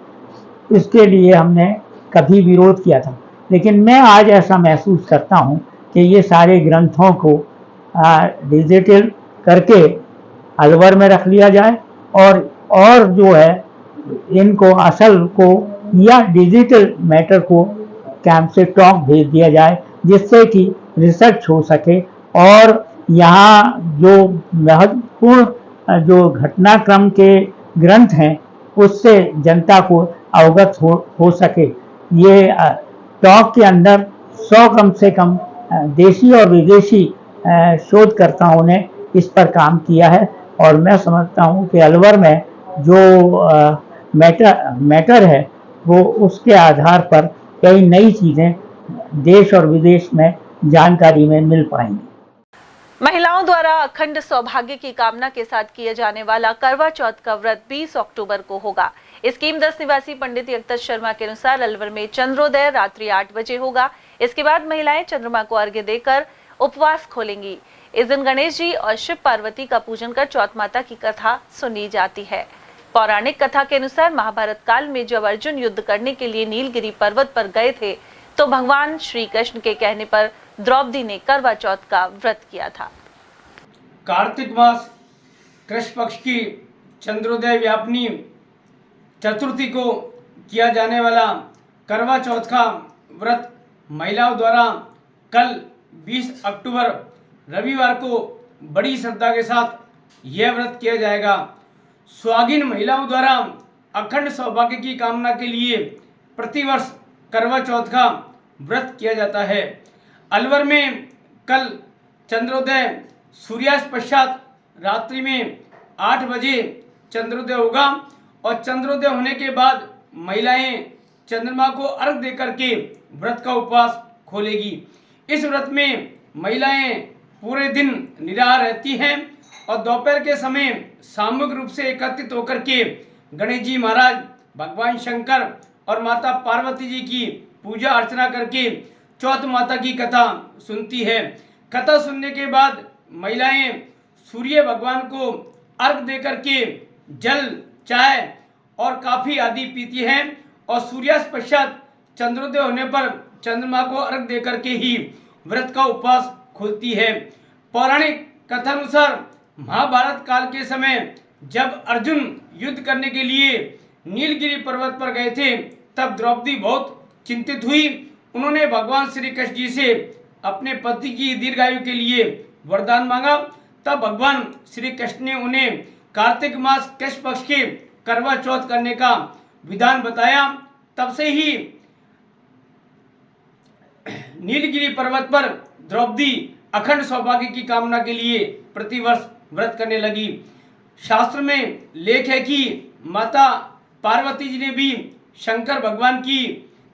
Speaker 19: इसके लिए हमने कभी विरोध किया था, लेकिन मैं आज ऐसा महसूस करता हूँ कि ये सारे ग्रंथों को डिजिटल करके अलवर में रख लिया जाए और जो है इनको असल को या डिजिटल मैटर को कैंप से टोंक भेज दिया जाए, जिससे कि रिसर्च हो सके और यहाँ जो महत्वपूर्ण जो घटनाक्रम के ग्रंथ हैं उससे जनता को अवगत हो सके। ये टोंक के अंदर 100 कम से कम देशी और विदेशी शोधकर्ताओं ने इस पर काम किया है और मैं समझता हूँ कि अलवर में जो मैटर है वो उसके आधार पर कई नई चीज़ें देश और विदेश में जानकारी में मिल पाएंगी।
Speaker 2: महिलाओं द्वारा अखंड सौभाग्य की कामना के साथ किया जाने वाला करवा चौथ का व्रत 20 अक्टूबर को होगा। स्कीम 10 निवासी पंडित यक्तत शर्मा के अनुसार अलवर में चंद्रोदय रात्रि 8 बजे होगा। इसके बाद महिलाएं चंद्रमा को अर्घ्य देकर उपवास खोलेंगी। इस दिन गणेश जी और शिव पार्वती का पूजन कर चौथ माता की कथा सुनी जाती है। पौराणिक कथा के अनुसार महाभारत काल में जब अर्जुन युद्ध करने के लिए नीलगिरी पर्वत पर गए थे तो भगवान श्री कृष्ण के कहने पर द्रौपदी ने करवा चौथ का व्रत किया था।
Speaker 20: कार्तिक मास कृष्ण पक्ष की चंद्रोदय व्यापनी चतुर्थी को किया जाने वाला करवा चौथ का व्रत महिलाओं द्वारा कल 20 अक्टूबर रविवार को बड़ी श्रद्धा के साथ यह व्रत किया जाएगा। सुहागिन महिलाओं द्वारा अखंड सौभाग्य की कामना के लिए प्रतिवर्ष करवा चौथ का व्रत किया जाता है। अलवर में कल चंद्रोदय सूर्यास्त पश्चात रात्रि में 8 बजे चंद्रोदय होगा और चंद्रोदय होने के बाद महिलाएं चंद्रमा को अर्घ देकर के व्रत का उपवास खोलेगी। इस व्रत में महिलाएं पूरे दिन निराहार रहती हैं और दोपहर के समय सामूहिक रूप से एकत्रित होकर के गणेश जी महाराज, भगवान शंकर और माता पार्वती जी की पूजा अर्चना करके चौथ माता की कथा सुनती है। कथा सुनने के बाद महिलाएं सूर्य भगवान को अर्घ देकर के जल, चाय और काफी आदि पीती हैं और सूर्यास्त पश्चात चंद्रोदय होने पर चंद्रमा को अर्घ देकर के ही व्रत का उपवास खोलती है। पौराणिक कथानुसार महाभारत काल के समय जब अर्जुन युद्ध करने के लिए नीलगिरी पर्वत पर गए थे तब द्रौपदी बहुत चिंतित हुई। उन्होंने भगवान श्री कृष्ण जी से अपने पति की दीर्घायु के लिए वरदान मांगा। तब भगवान श्री कृष्ण ने उन्हें कार्तिक मास कृष्ण पक्ष के करवा चौथ करने का विधान बताया। तब से ही नीलगिरी पर्वत पर द्रौपदी अखंड सौभाग्य की कामना के लिए प्रतिवर्ष व्रत करने लगी। शास्त्र में लेख है कि माता पार्वती जी ने भी शंकर भगवान की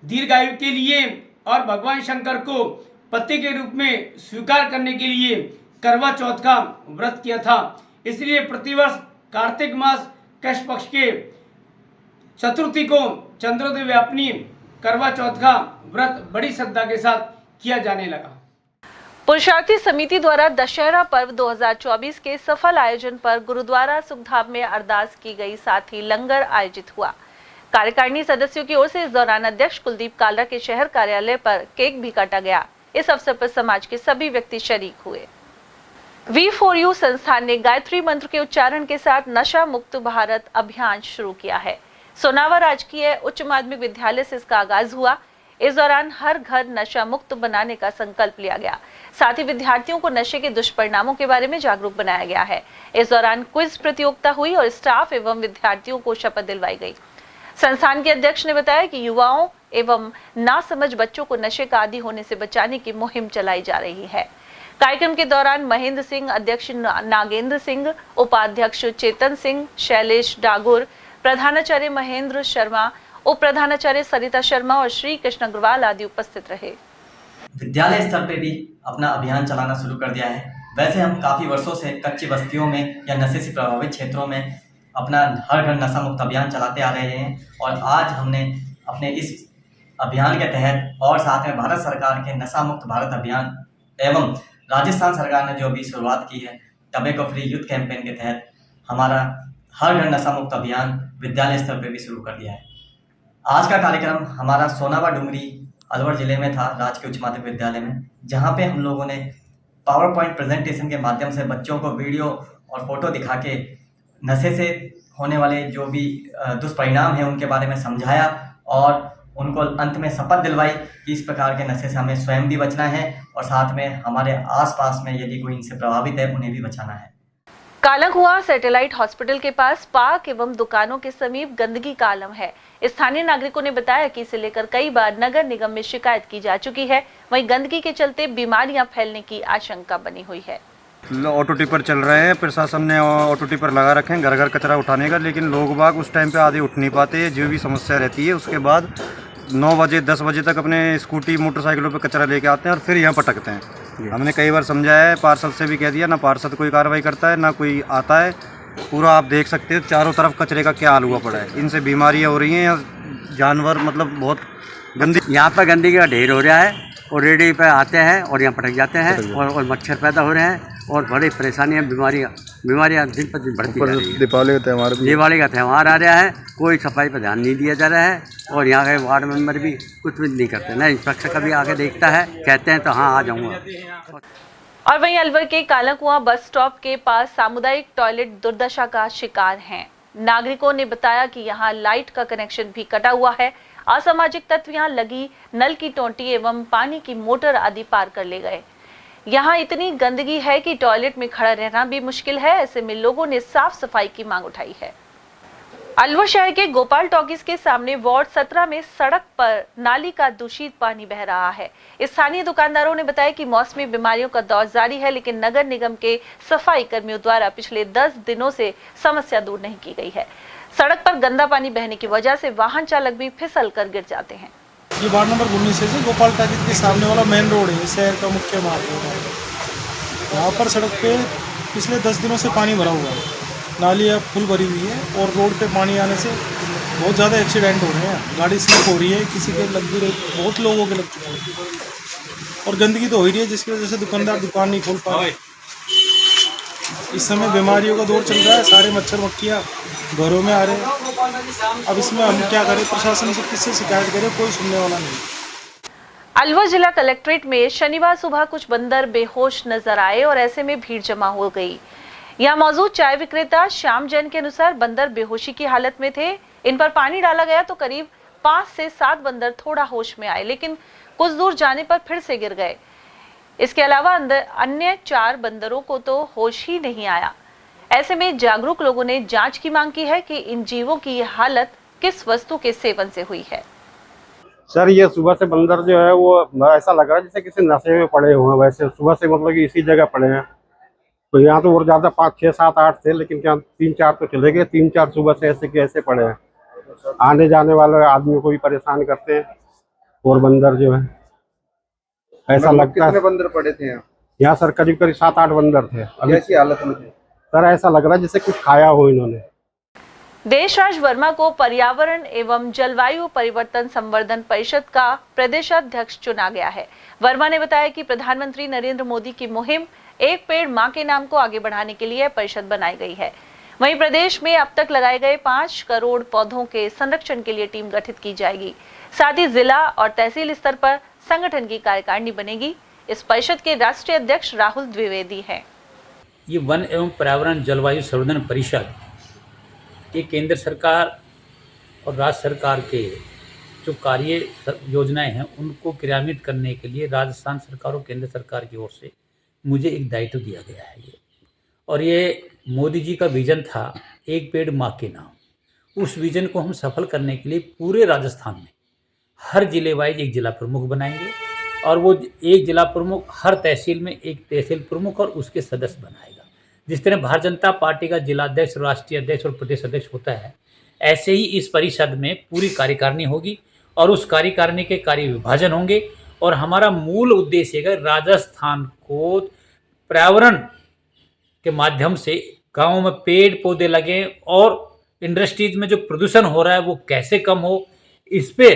Speaker 20: दीर्घायु के लिए और भगवान शंकर को पति के रूप में स्वीकार करने के लिए करवा चौथ का व्रत किया था। इसलिए प्रतिवर्ष कार्तिक मास कृष्ण पक्ष के चतुर्थी को चंद्रोदय व्यापिनी करवा चौथ का व्रत बड़ी श्रद्धा के साथ किया जाने लगा।
Speaker 2: पुरुषार्थी समिति द्वारा दशहरा पर्व 2024 के सफल आयोजन पर गुरुद्वारा सुखधाम में अरदास की गई, साथ ही लंगर आयोजित हुआ। कार्यकारिणी सदस्यों की ओर से इस दौरान अध्यक्ष कुलदीप कालरा के शहर कार्यालय पर केक भी काटा गया। इस अवसर पर समाज के सभी व्यक्ति शरीक हुए। V4U संस्थान ने गायत्री मंत्र के उच्चारण के साथ नशा मुक्त भारत अभियान शुरू किया है। सोनावा राजकीय उच्च माध्यमिक विद्यालय से इसका आगाज हुआ। इस दौरान हर घर नशा मुक्त बनाने का संकल्प लिया गया। साथ ही विद्यार्थियों को नशे के दुष्परिणामों के बारे में जागरूक बनाया गया है। इस दौरान क्विज प्रतियोगिता हुई और स्टाफ एवं विद्यार्थियों को शपथ दिलवाई गई। संस्थान के अध्यक्ष ने बताया कि युवाओं एवं नासमझ बच्चों को नशे का आदी होने से बचाने की मुहिम चलाई जा रही है। कार्यक्रम के दौरान महेंद्र सिंह, अध्यक्ष नागेंद्र सिंह, उपाध्यक्ष चेतन सिंह, शैलेश डागुर, प्रधानाचार्य महेंद्र शर्मा, उप प्रधानाचार्य सरिता शर्मा और श्री कृष्ण अग्रवाल आदि उपस्थित रहे।
Speaker 21: विद्यालय स्तर पे भी अपना अभियान चलाना शुरू कर दिया है। वैसे हम काफ़ी वर्षों से कच्ची बस्तियों में या नशे से प्रभावित क्षेत्रों में अपना हर घर नशा मुक्त अभियान चलाते आ रहे हैं और आज हमने अपने इस अभियान के तहत और साथ में भारत सरकार के नशा मुक्त भारत अभियान एवं राजस्थान सरकार ने जो भी शुरुआत की है टबैको फ्री यूथ कैंपेन के तहत हमारा हर घर नशा मुक्त अभियान विद्यालय स्तर पर भी शुरू कर दिया है। आज का कार्यक्रम हमारा सोनावा डूंगरी अलवर जिले में था, राजकीय उच्च माध्यमिक विद्यालय में, जहां पे हम लोगों ने पावर पॉइंट प्रेजेंटेशन के माध्यम से बच्चों को वीडियो और फोटो दिखा के नशे से होने वाले जो भी दुष्परिणाम हैं उनके बारे में समझाया और उनको अंत में शपथ दिलवाई कि इस प्रकार के नशे से हमें स्वयं भी बचना है और साथ में हमारे आसपास में यदि कोई इनसे प्रभावित है उन्हें भी बचाना है।
Speaker 2: कालंकुआ सैटेलाइट हॉस्पिटल के पास पार्क एवं दुकानों के समीप गंदगी का आलम है। स्थानीय नागरिकों ने बताया कि इसे लेकर कई बार नगर निगम में शिकायत की जा चुकी है। वहीं गंदगी के चलते बीमारियां फैलने की आशंका बनी हुई है।
Speaker 22: ऑटो टिपर चल रहे हैं, प्रशासन ने ऑटो टिपर लगा रखे हैं घर घर कचरा उठाने का, लेकिन लोग बाग उस टाइम पे आधे उठ नहीं पाते, जो भी समस्या रहती है। उसके बाद 9 बजे 10 बजे तक अपने स्कूटी मोटरसाइकिलों पे कचरा लेके आते हैं और फिर यहाँ पटकते हैं। हमने कई बार समझाया है, पार्षद से भी कह दिया, ना पार्षद कोई कार्रवाई करता है ना कोई आता है। पूरा आप देख सकते हो चारों तरफ कचरे का क्या हाल हुआ पड़ा है। इनसे बीमारियाँ हो रही हैं, जानवर मतलब बहुत गंदी,
Speaker 23: यहाँ पर गंदगी का ढेर हो रहा है और रेडी पे आते हैं और यहाँ पटक जाते हैं और मच्छर पैदा हो रहे हैं और बड़ी परेशानियाँ बीमारियाँ दिन पर दिन बढ़ती जा रही है। दिवाली का त्यौहार आ रहा है, कोई सफाई पर ध्यान नहीं दिया जा रहा है और यहाँ के वार्ड मेंबर भी कुछ भी नहीं करते, ना इंस्पेक्टर कभी आके देखता है, कहते हैं तो हाँ आ जाऊँगा।
Speaker 2: और वहीं अलवर के कालाकुआं बस स्टॉप के पास सामुदायिक टॉयलेट दुर्दशा का शिकार हैं। नागरिकों ने बताया कि यहां लाइट का कनेक्शन भी कटा हुआ है। असामाजिक तत्व यहां लगी नल की टोंटी एवं पानी की मोटर आदि पार कर ले गए। यहां इतनी गंदगी है कि टॉयलेट में खड़ा रहना भी मुश्किल है। ऐसे में लोगों ने साफ सफाई की मांग उठाई है। अलवर शहर के गोपाल टॉकीज के सामने वार्ड 17 में सड़क पर नाली का दूषित पानी बह रहा है। स्थानीय दुकानदारों ने बताया कि मौसमी बीमारियों का दौर जारी है, लेकिन नगर निगम के सफाई कर्मियों द्वारा पिछले 10 दिनों से समस्या दूर नहीं की गई है। सड़क पर गंदा पानी बहने की वजह से वाहन चालक भी फिसल कर गिर जाते हैं।
Speaker 11: ये वार्ड नंबर 19 से गोपाल टॉकीज के सामने वाला मेन रोड है, शहर का मुख्य मार्ग है। यहाँ पर सड़क पे पिछले 10 दिनों से पानी भरा हुआ है, नाली अब फुल भरी हुई है और रोड पे पानी आने से बहुत ज़्यादा एक्सीडेंट हो रहे हैं। गाड़ी स्लिप हो रही है, किसी के लग भी रही, बहुत लोगों के लग चुके हैं और गंदगी तो हो ही रही है, जिसकी वजह से दुकानदार दुकान नहीं खोल पा रहे। इस समय बीमारियों का दौर चल रहा है, सारे मच्छर मक्खियाँ घरों में आ रहे हैं। अब इसमें हम क्या करें, प्रशासन से किससे शिकायत करें, कोई सुनने वाला नहीं।
Speaker 2: अलवर जिला कलेक्ट्रेट में शनिवार सुबह कुछ बंदर बेहोश नजर आए और ऐसे में भीड़ जमा हो गई। यहाँ मौजूद चाय विक्रेता श्याम जैन के अनुसार बंदर बेहोशी की हालत में थे। इन पर पानी डाला गया तो करीब 5 से 7 बंदर थोड़ा होश में आए, लेकिन कुछ दूर जाने पर फिर से गिर गए। इसके अलावा अन्य 4 बंदरों को तो होश ही नहीं आया। ऐसे में जागरूक लोगों ने जांच की मांग की है कि इन जीवों की हालत किस वस्तु के सेवन से हुई है।
Speaker 18: सर, ये सुबह से बंदर जो है वो ऐसा लग रहा है जैसे किसी नशे में पड़े हुए हैं। वैसे सुबह से मतलब कि इसी जगह पड़े हैं। तो यहाँ तो और ज़्यादा 5, 6, 7, 8 थे, लेकिन क्या 3-4 तो चले गए। 3-4 सुबह से ऐसे के ऐसे पड़े हैं। आने जाने वाले आदमियों को भी परेशान करते हैं और बंदर जो है ऐसा लगता है।
Speaker 16: कितने बंदर पड़े थे
Speaker 18: यहाँ सर करीब 7-8 बंदर थे। अभी
Speaker 16: कैसी हालत में थे
Speaker 18: सर? ऐसा लग रहा है जैसे कुछ खाया हो इन्होंने।
Speaker 2: देशराज वर्मा को पर्यावरण एवं जलवायु परिवर्तन संवर्धन परिषद का प्रदेशाध्यक्ष चुना गया है। वर्मा ने बताया कि प्रधानमंत्री नरेंद्र मोदी की मुहिम एक पेड़ मां के नाम को आगे बढ़ाने के लिए परिषद बनाई गई है। वहीं प्रदेश में अब तक लगाए गए 5 करोड़ पौधों के संरक्षण के लिए टीम गठित की जाएगी। साथ ही जिला और तहसील स्तर पर संगठन की कार्यकारिणी बनेगी। इस परिषद के राष्ट्रीय अध्यक्ष राहुल द्विवेदी हैं।
Speaker 6: ये वन एवं पर्यावरण जलवायु संवर्धन परिषद ये केंद्र सरकार और राज्य सरकार के जो कार्य योजनाएं हैं उनको क्रियान्वित करने के लिए राजस्थान सरकार और केंद्र सरकार की ओर से मुझे एक दायित्व दिया गया है। और ये मोदी जी का विजन था एक पेड़ मां के नाम। उस विजन को हम सफल करने के लिए पूरे राजस्थान में हर जिले वाइज एक जिला प्रमुख बनाएंगे और वो एक जिला प्रमुख हर तहसील में एक तहसील प्रमुख और उसके सदस्य बनाएगा। जिस तरह भारतीय जनता पार्टी का जिलाध्यक्ष, राष्ट्रीय अध्यक्ष और प्रदेश अध्यक्ष होता है, ऐसे ही इस परिषद में पूरी कार्यकारिणी होगी और उस कार्यकारिणी के कार्य विभाजन होंगे। और हमारा मूल उद्देश्य है राजस्थान को पर्यावरण के माध्यम से गाँव में पेड़ पौधे लगे और इंडस्ट्रीज में जो प्रदूषण हो रहा है वो कैसे कम हो, इस पे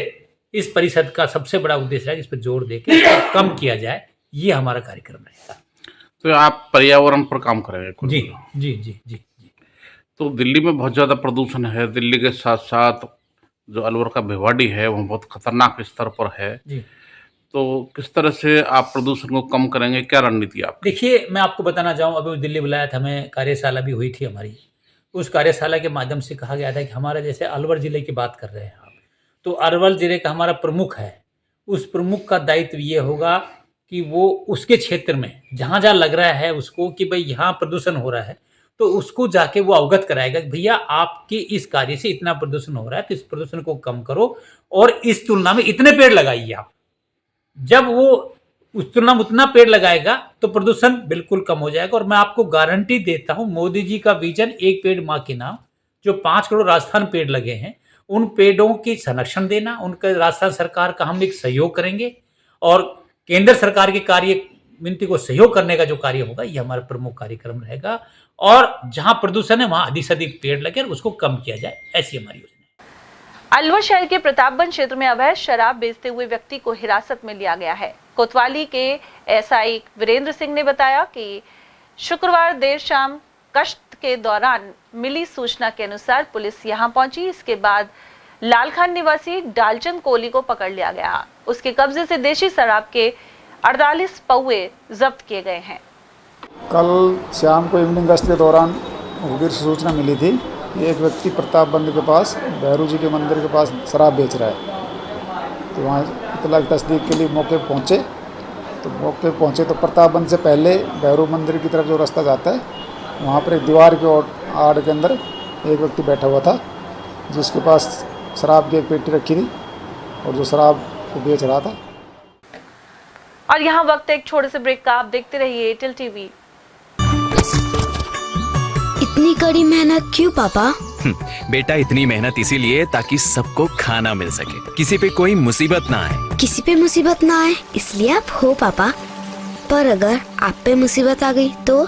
Speaker 6: इस परिषद का सबसे बड़ा उद्देश्य है, इस पर जोर देकर कम किया जाए। ये हमारा कार्यक्रम रहेगा।
Speaker 12: तो आप पर्यावरण पर काम करेंगे?
Speaker 6: जी जी जी जी जी।
Speaker 12: तो दिल्ली में बहुत ज़्यादा प्रदूषण है। दिल्ली के साथ साथ जो अलवर का भिवाड़ी है वो बहुत खतरनाक स्तर पर है
Speaker 6: जी।
Speaker 12: तो किस तरह से आप प्रदूषण को कम करेंगे, क्या रणनीति आप?
Speaker 6: देखिए, मैं आपको बताना चाहूँ, अभी दिल्ली बुलाया था, हमें कार्यशाला भी हुई थी हमारी। उस कार्यशाला के माध्यम से कहा गया था कि हमारा जैसे अलवर ज़िले की बात कर रहे हैं आप, तो अलवर ज़िले का हमारा प्रमुख है, उस प्रमुख का दायित्व ये होगा कि वो उसके क्षेत्र में जहाँ जहाँ लग रहा है उसको कि भाई यहाँ प्रदूषण हो रहा है, तो उसको जाके वो अवगत कराएगा कि भैया आपके इस कार्य से इतना प्रदूषण हो रहा है, तो इस प्रदूषण को कम करो और इस तुलना में इतने पेड़ लगाइए आप। जब वो उस तुलना में उतना पेड़ लगाएगा तो प्रदूषण बिल्कुल कम हो जाएगा। और मैं आपको गारंटी देता हूँ, मोदी जी का विजन एक पेड़ मां के नाम, जो 5 करोड़ राजस्थान पेड़ लगे हैं, उन पेड़ों की संरक्षण देना, उनका राजस्थान सरकार का हम एक सहयोग करेंगे और केंद्र सरकार के कार्य विनती को सहयोग करने का जो कार्य होगा ये हमारा प्रमुख कार्यक्रम रहेगा। और जहां प्रदूषण है वहां अधिक से अधिक पेड़ लगे और उसको कम किया जाए, ऐसी हमारी योजना है।
Speaker 2: अलवर शहर के प्रतापगंज क्षेत्र में अवैध शराब बेचते हुए व्यक्ति को हिरासत में लिया गया है। कोतवाली के एसआई वीरेंद्र सिंह ने बताया कि शुक्रवार देर शाम गश्त के दौरान मिली सूचना के अनुसार पुलिस यहां पहुंची। इसके बाद लालखान निवासी डालचंद कोहली को पकड़ लिया गया। उसके कब्जे से देशी शराब के 48 पौवे जब्त किए गए हैं।
Speaker 1: कल शाम को इवनिंग गश्त के दौरान मुखबिर से सूचना मिली थी कि एक व्यक्ति प्रतापगंज के पास भैरू जी के मंदिर के पास शराब बेच रहा है। तो वहाँ इतला की तस्दीक के लिए मौके पर पहुँचे तो प्रतापगंज से पहले भैरू मंदिर की तरफ जो रास्ता जाता है वहाँ पर एक दीवार के आड़ के अंदर एक व्यक्ति बैठा हुआ था जिसके पास शराब की एक पेटी रखी थी और जो शराब को बेच रहा था।
Speaker 2: और यहाँ वक्त एक छोटे से ब्रेक का, आप देखते रहिए एयरटेल टीवी।
Speaker 3: इतनी कड़ी मेहनत क्यों पापा?
Speaker 4: बेटा इतनी मेहनत इसीलिए ताकि सबको खाना मिल सके, किसी पे कोई मुसीबत ना आए।
Speaker 3: किसी पे मुसीबत ना आए इसलिए आप हो पापा, पर अगर आप पे मुसीबत आ गई तो?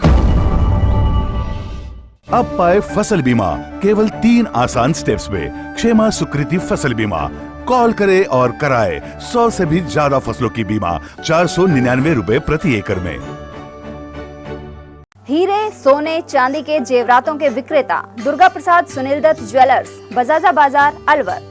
Speaker 5: अब पाए फसल बीमा केवल 3 आसान स्टेप्स में। क्षेमा सुकृति फसल बीमा। कॉल करे और कराए 100 से भी ज्यादा फसलों की बीमा 499 रुपए प्रति एकड़ में।
Speaker 24: हीरे, सोने, चांदी के जेवरातों के विक्रेता दुर्गा प्रसाद सुनील दत्त ज्वेलर्स, बजाजा बाजार, अलवर।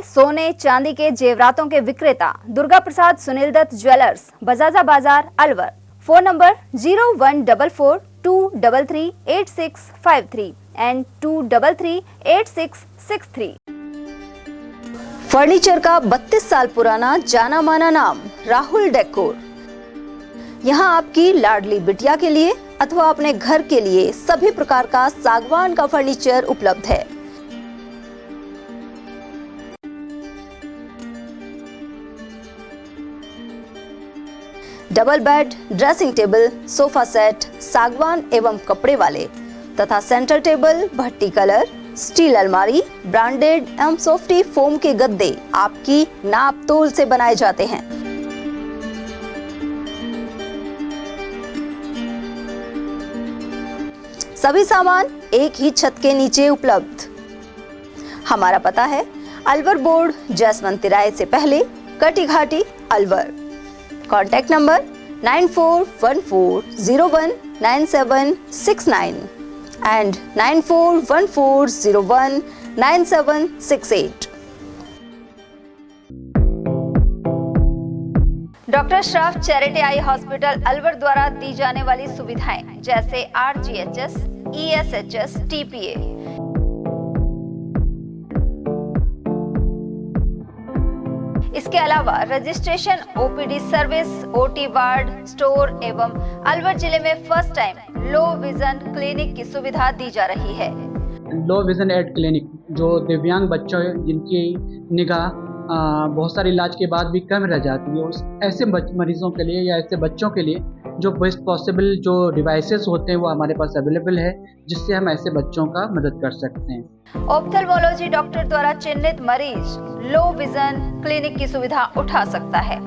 Speaker 24: सोने चांदी के जेवरातों के विक्रेता दुर्गा प्रसाद सुनील दत्त ज्वेलर्स, बजाजा बाजार, Alwar. Phone number 0144233863 and 2338663। Furniture का 32 साल पुराना जाना माना नाम राहुल डेकोर। यहाँ आपकी लाडली बिटिया के लिए अथवा अपने घर के लिए सभी प्रकार का सागवान का फर्नीचर उपलब्ध है। Double bed, dressing table, sofa set सागवान एवं कपड़े वाले तथा सेंटर टेबल, भट्टी कलर, स्टील अलमारी, ब्रांडेड एवं सॉफ्टी फोम के गद्दे आपकी नाप तोल से बनाए जाते हैं। सभी सामान एक ही छत के नीचे उपलब्ध। हमारा पता है अलवर बोर्ड, जसवंत तिराहे से पहले, कटी घाटी, Alwar. Contact number 9414019769 and 9414019768। Doctor Shroff charity eye hospital Alwar द्वारा दी जाने वाली सुविधाएं जैसे RGHS, ESHS, TPA। इसके अलावा registration, OPD service, OT ward, store एवं अलवर जिले में first time low vision clinic की सुविधा दी जा रही है।
Speaker 25: लो विजन एड क्लिनिक जो दिव्यांग बच्चों जिनकी निगाह बहुत सारे इलाज के बाद भी कम रह जाती है, ऐसे मरीजों के लिए या ऐसे बच्चों के लिए जो बेस्ट पॉसिबल जो डिवाइसेस होते हैं वो हमारे पास अवेलेबल है, जिससे हम ऐसे बच्चों का मदद कर सकते हैं।
Speaker 24: ऑप्थेल्मोलॉजी डॉक्टर द्वारा चिन्हित मरीज लो विजन क्लिनिक की सुविधा उठा सकता है।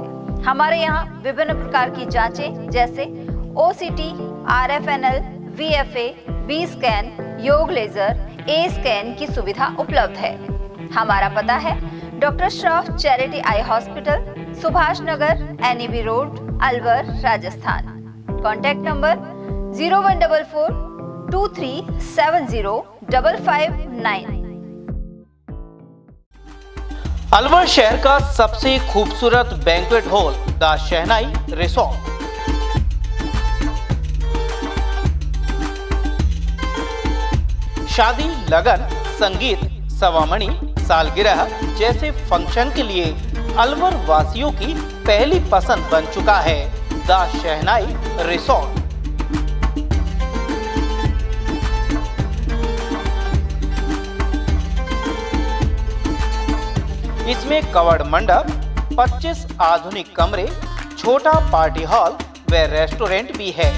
Speaker 24: हमारे यहाँ विभिन्न प्रकार की जांचें जैसे OCT, RFNL, VFA, B scan, YAG laser, A scan की सुविधा उपलब्ध है। हमारा पता है doctor Shroff charity eye hospital, Subhash Nagar, NEB road, Alwar, Rajasthan. Contact number 014423705559।
Speaker 26: Alwar शहर का सबसे खूबसूरत banquet hall the Shehnai resort. शादी, लगन, संगीत, सवामणी, सालगिरह जैसे फंक्शन के लिए अलवर वासियों की पहली पसंद बन चुका है द शहनाई रिसोर्ट। इसमें कवर्ड मंडप, 25 आधुनिक कमरे, छोटा पार्टी हॉल व रेस्टोरेंट भी है।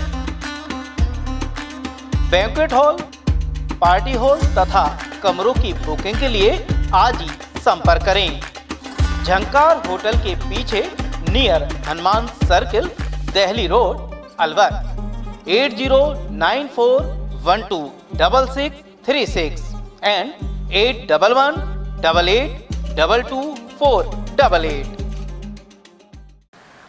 Speaker 26: बैंक्वेट हॉल, पार्टी हॉल तथा कमरों की बुकिंग के लिए आज ही संपर्क करें। झंकार होटल के पीछे near Hanuman circle, Delhi road, Alwar. 8094126636 and 8118822488।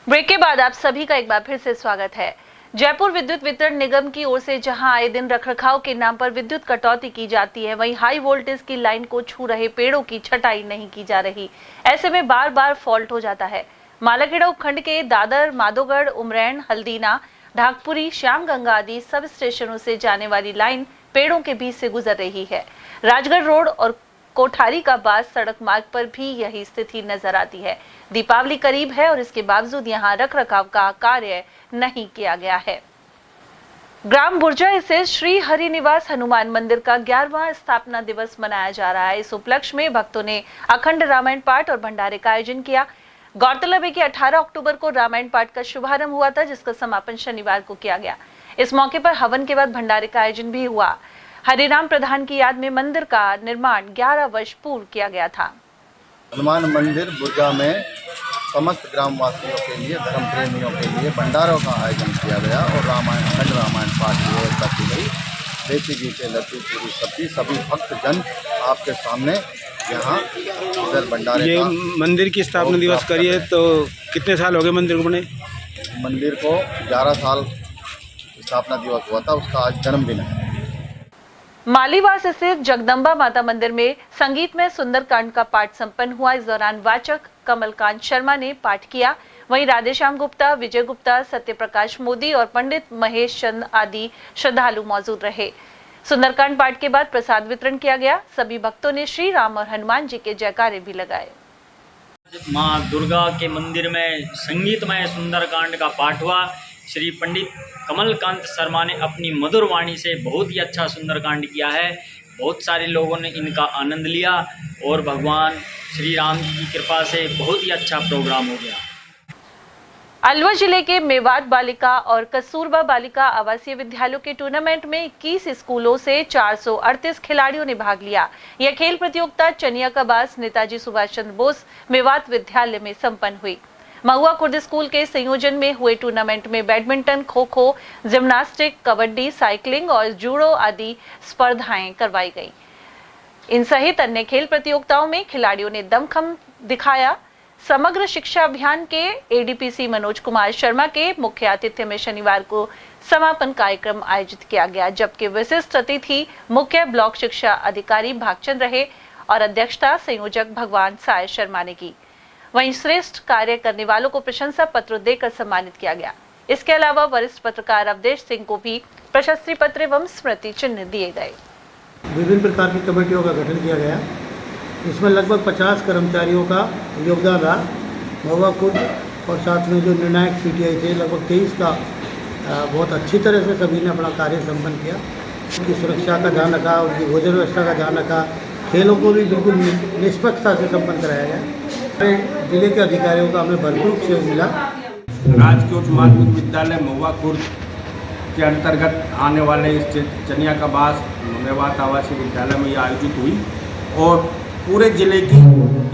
Speaker 2: Break के बाद आप सभी का एक बार फिर से स्वागत है। जयपुर विद्युत वितरण निगम की ओर से जहां आए दिन रखरखाव के नाम पर विद्युत कटौती की जाती है, वहीं हाई वोल्टेज की लाइन को छू रहे पेड़ों की छटाई नहीं की जा रही। ऐसे में बार बार फॉल्ट हो जाता है। मालाखेड़ा उपखंड के दादर, माधोगढ़, उमरैन, हल्दीना, ढाकपुरी, श्यामगंगा आदि सब स्टेशनों से जाने वाली लाइन पेड़ों के बीच से गुजर रही है। राजगढ़ रोड और कोठारी का बास सड़क मार्ग पर भी यही स्थिति नजर आती है। दीपावली करीब है और इसके बावजूद यहां रखरखाव का कार्य नहीं किया गया है। ग्राम बुर्जा स्थित श्री हरि निवास हनुमान मंदिर का 11वां स्थापना दिवस मनाया जा रहा है। इस उपलक्ष्य में भक्तों ने अखंड रामायण पाठ और भंडारे का आयोजन किया। गौरतलब है कि 18 अक्टूबर को रामायण पाठ का शुभारंभ हुआ था, जिसका समापन शनिवार को किया गया। इस मौके पर हवन के बाद भंडारे का आयोजन भी हुआ। हरिराम प्रधान की याद में मंदिर का निर्माण 11 वर्ष पूर्व किया गया था।
Speaker 7: हनुमान मंदिर बुर्जा में समस्त ग्रामवासियों के लिए, धर्म प्रेमियों के लिए भंडारों का आयोजन किया गया और अखंड रामायण पाठ की व्यवस्था की गई। देसी घी के लड्डू, पूरी सब्जी, सभी भक्तजन आपके सामने यहाँ इधर भंडारे।
Speaker 18: ये मंदिर की स्थापना दिवस करिए तो कितने साल हो गए मंदिर को बने?
Speaker 7: मंदिर को 11 साल स्थापना दिवस हुआ था, उसका आज जन्मदिन है।
Speaker 2: मालीवास स्थित जगदम्बा माता मंदिर में संगीतमय सुंदरकांड का पाठ संपन्न हुआ। इस दौरान वाचक कमलकांत शर्मा ने पाठ किया। वहीं राधेश्याम गुप्ता, विजय गुप्ता, सत्यप्रकाश मोदी और पंडित महेश चंद आदि श्रद्धालु मौजूद रहे। सुंदरकांड पाठ के बाद प्रसाद वितरण किया गया। सभी भक्तों ने श्री राम और हनुमान जी के जयकारे भी लगाए।
Speaker 8: माँ दुर्गा के मंदिर में संगीतमय सुंदरकांड का पाठ हुआ। श्री पंडित कमलकांत शर्मा ने अपनी मधुर वाणी से बहुत ही अच्छा सुंदरकांड किया है। बहुत सारे लोगों ने इनका आनंद लिया और भगवान श्री राम जी की कृपा से बहुत ही अच्छा प्रोग्राम हो गया।
Speaker 2: अलवर जिले के मेवात बालिका और कस्तूरबा बालिका आवासीय विद्यालयों के टूर्नामेंट में 21 स्कूलों से 438 खिलाड़ियों ने भाग लिया। यह खेल प्रतियोगिता चनिया का बास नेताजी सुभाष चंद्र बोस मेवात विद्यालय में संपन्न हुई। महुआ खुर्द स्कूल के संयोजन में हुए टूर्नामेंट में badminton, kho kho, gymnastic, kabaddi, cycling और जूडो आदि स्पर्धाएं करवाई गई। इन सहित अन्य खेल प्रतियोगिताओं में खिलाड़ियों ने दमखम दिखाया। समग्र शिक्षा अभियान के एडीपीसी मनोज कुमार शर्मा के मुख्य आतिथ्य में शनिवार को समापन कार्यक्रम आयोजित किया गया, जबकि विशिष्ट अतिथि मुख्य ब्लॉक शिक्षा अधिकारी भागचंद रहे और अध्यक्षता संयोजक भगवान साय शर्मा ने की। वहीं श्रेष्ठ कार्य करने वालों को प्रशंसा पत्र देकर सम्मानित किया गया। इसके अलावा वरिष्ठ पत्रकार अवधेश सिंह को भी प्रशस्ति पत्र एवं स्मृति चिन्ह दिए गए।
Speaker 10: विभिन्न प्रकार की कमेटियों का गठन किया गया। इसमें लगभग 50 कर्मचारियों का योगदान रहा। महुआ खुर्द और साथ में जो निर्णायक पीटीआई थे, लगभग 23 का बहुत अच्छी तरह से सभी ने अपना कार्य संपन्न किया। उनकी सुरक्षा का ध्यान रखा, उनकी भोजन व्यवस्था का ध्यान रखा। खेलों को भी बिल्कुल निष्पक्षता से संपन्न कराया गया। जिले के अधिकारियों का हमें भरपूर सहयोग मिला।
Speaker 18: राजकीय उच्च माध्यमिक विद्यालय महुआ खुर्द के अंतर्गत आने वाले इस चनिया का बास मेवात आवासीय विद्यालय में ये आयोजित हुई और पूरे जिले की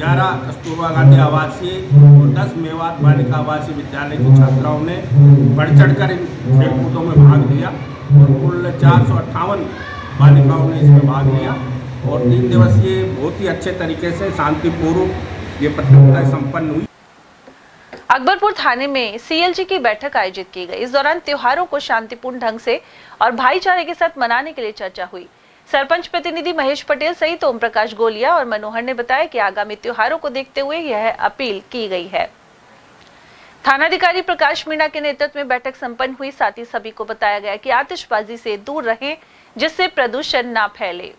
Speaker 18: 11 कस्तूरबा गांधी आवासीय और 10 मेवात बालिका आवासीय विद्यालय की छात्राओं ने बढ़ चढ़कर इन खेलकूदों में भाग लिया और कुल 458 बालिकाओं ने इसमें भाग लिया और 3 दिवसीय बहुत ही अच्छे तरीके से शांतिपूर्वक ये प्रतियोगिता संपन्न हुई।
Speaker 2: अकबरपुर थाने में सीएलजी की बैठक आयोजित की गई। इस दौरान त्योहारों को शांतिपूर्ण ढंग से और भाईचारे के साथ मनाने के लिए चर्चा हुई। सरपंच प्रतिनिधि महेश पटेल सहित ओम प्रकाश गोलिया और मनोहर ने बताया कि आगामी त्योहारों को देखते हुए यह अपील की गई है। थानाधिकारी प्रकाश मीणा के नेतृत्व में बैठक संपन्न हुई। साथ ही सभी को बताया गया कि आतिशबाजी से दूर रहें, जिससे प्रदूषण न फैले।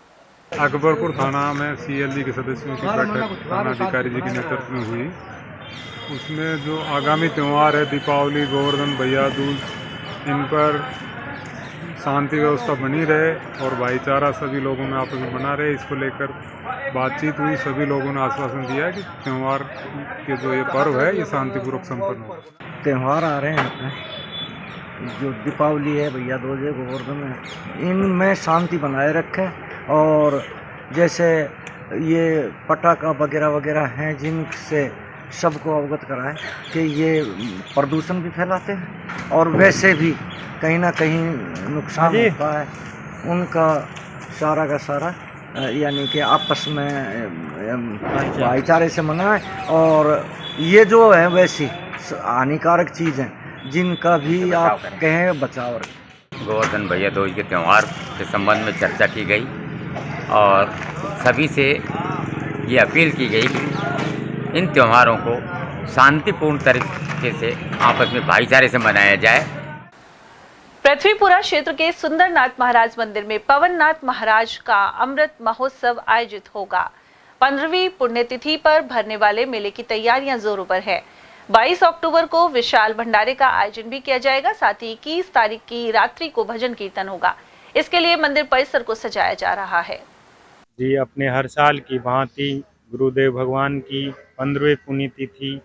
Speaker 11: अकबरपुर थाना में सीएलजी के सदस्यों की बैठक थानाधिकारी जी के नेतृत्व में हुई। उसमें जो आगामी त्यौहार है, दीपावली, गोवर्धन, भैया दूज, इन पर शांति व्यवस्था बनी रहे और भाईचारा सभी लोगों में आपस में बना रहे, इसको लेकर बातचीत हुई। सभी लोगों ने आश्वासन दिया कि त्यौहार के जो ये पर्व है ये शांतिपूर्वक संपन्न हो।
Speaker 17: त्यौहार आ रहे हैं, जो दीपावली है, भैया दूज है, गोवर्धन है, इनमें शांति बनाए रखें और जैसे ये पटाखा वगैरह वगैरह हैं जिनसे सबको अवगत कराएं कि ये प्रदूषण भी फैलाते हैं और वैसे भी कहीं ना कहीं नुकसान होता है, उनका सारा का सारा यानी कि आपस में भाईचारे से मनाएं और ये जो है वैसी
Speaker 9: हानिकारक चीज़ हैं जिनका भी आप कहें बचाव रखें।
Speaker 13: गोवर्धन भैया दूज के त्यौहार के संबंध में चर्चा की गई और सभी से ये अपील की गई कि इन त्योहारों को शांतिपूर्ण तरीके से आपस में भाईचारे से मनाया जाए।
Speaker 2: पृथ्वीपुरा क्षेत्र के सुंदरनाथ महाराज मंदिर में पवननाथ महाराज का अमृत महोत्सव आयोजित होगा। 15वीं पुण्यतिथि पर भरने वाले मेले की तैयारियां जोरों पर है। 22 अक्टूबर को विशाल भंडारे का आयोजन भी किया जाएगा। साथ ही 21 तारीख की रात्रि को भजन कीर्तन होगा। इसके लिए मंदिर परिसर को सजाया जा रहा है।
Speaker 11: जी, अपने हर साल की भांति गुरुदेव भगवान की 15वीं पुण्यतिथि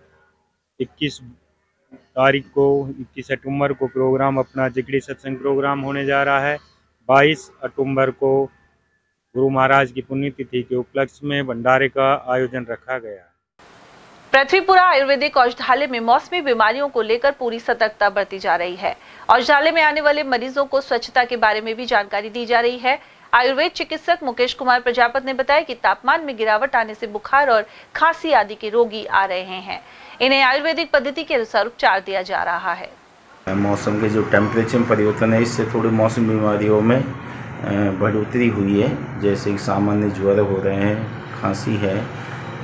Speaker 11: 21 तारीख को 21 अक्टूबर को प्रोग्राम अपना जिगड़ी सत्संग प्रोग्राम होने जा रहा है। 22 अक्टूबर को गुरु महाराज की पुण्यतिथि के उपलक्ष्य में भंडारे का आयोजन रखा गया है।
Speaker 2: पृथ्वीपुरा आयुर्वेदिक औषधालय में मौसमी बीमारियों को लेकर पूरी सतर्कता बरती जा रही है। औषधालय में आने वाले मरीजों को स्वच्छता के बारे में भी जानकारी दी जा रही है। आयुर्वेद चिकित्सक मुकेश कुमार प्रजापत ने बताया कि तापमान में गिरावट आने से बुखार और खांसी आदि के रोगी आ रहे हैं। इन्हें आयुर्वेदिक पद्धति के अनुसार उपचार दिया जा रहा है।
Speaker 14: मौसम के जो टेम्परेचर में परिवर्तन है, इससे थोड़ी मौसम बीमारियों में बढ़ोतरी हुई है। जैसे कि सामान्य ज्वर हो रहे हैं, खांसी है,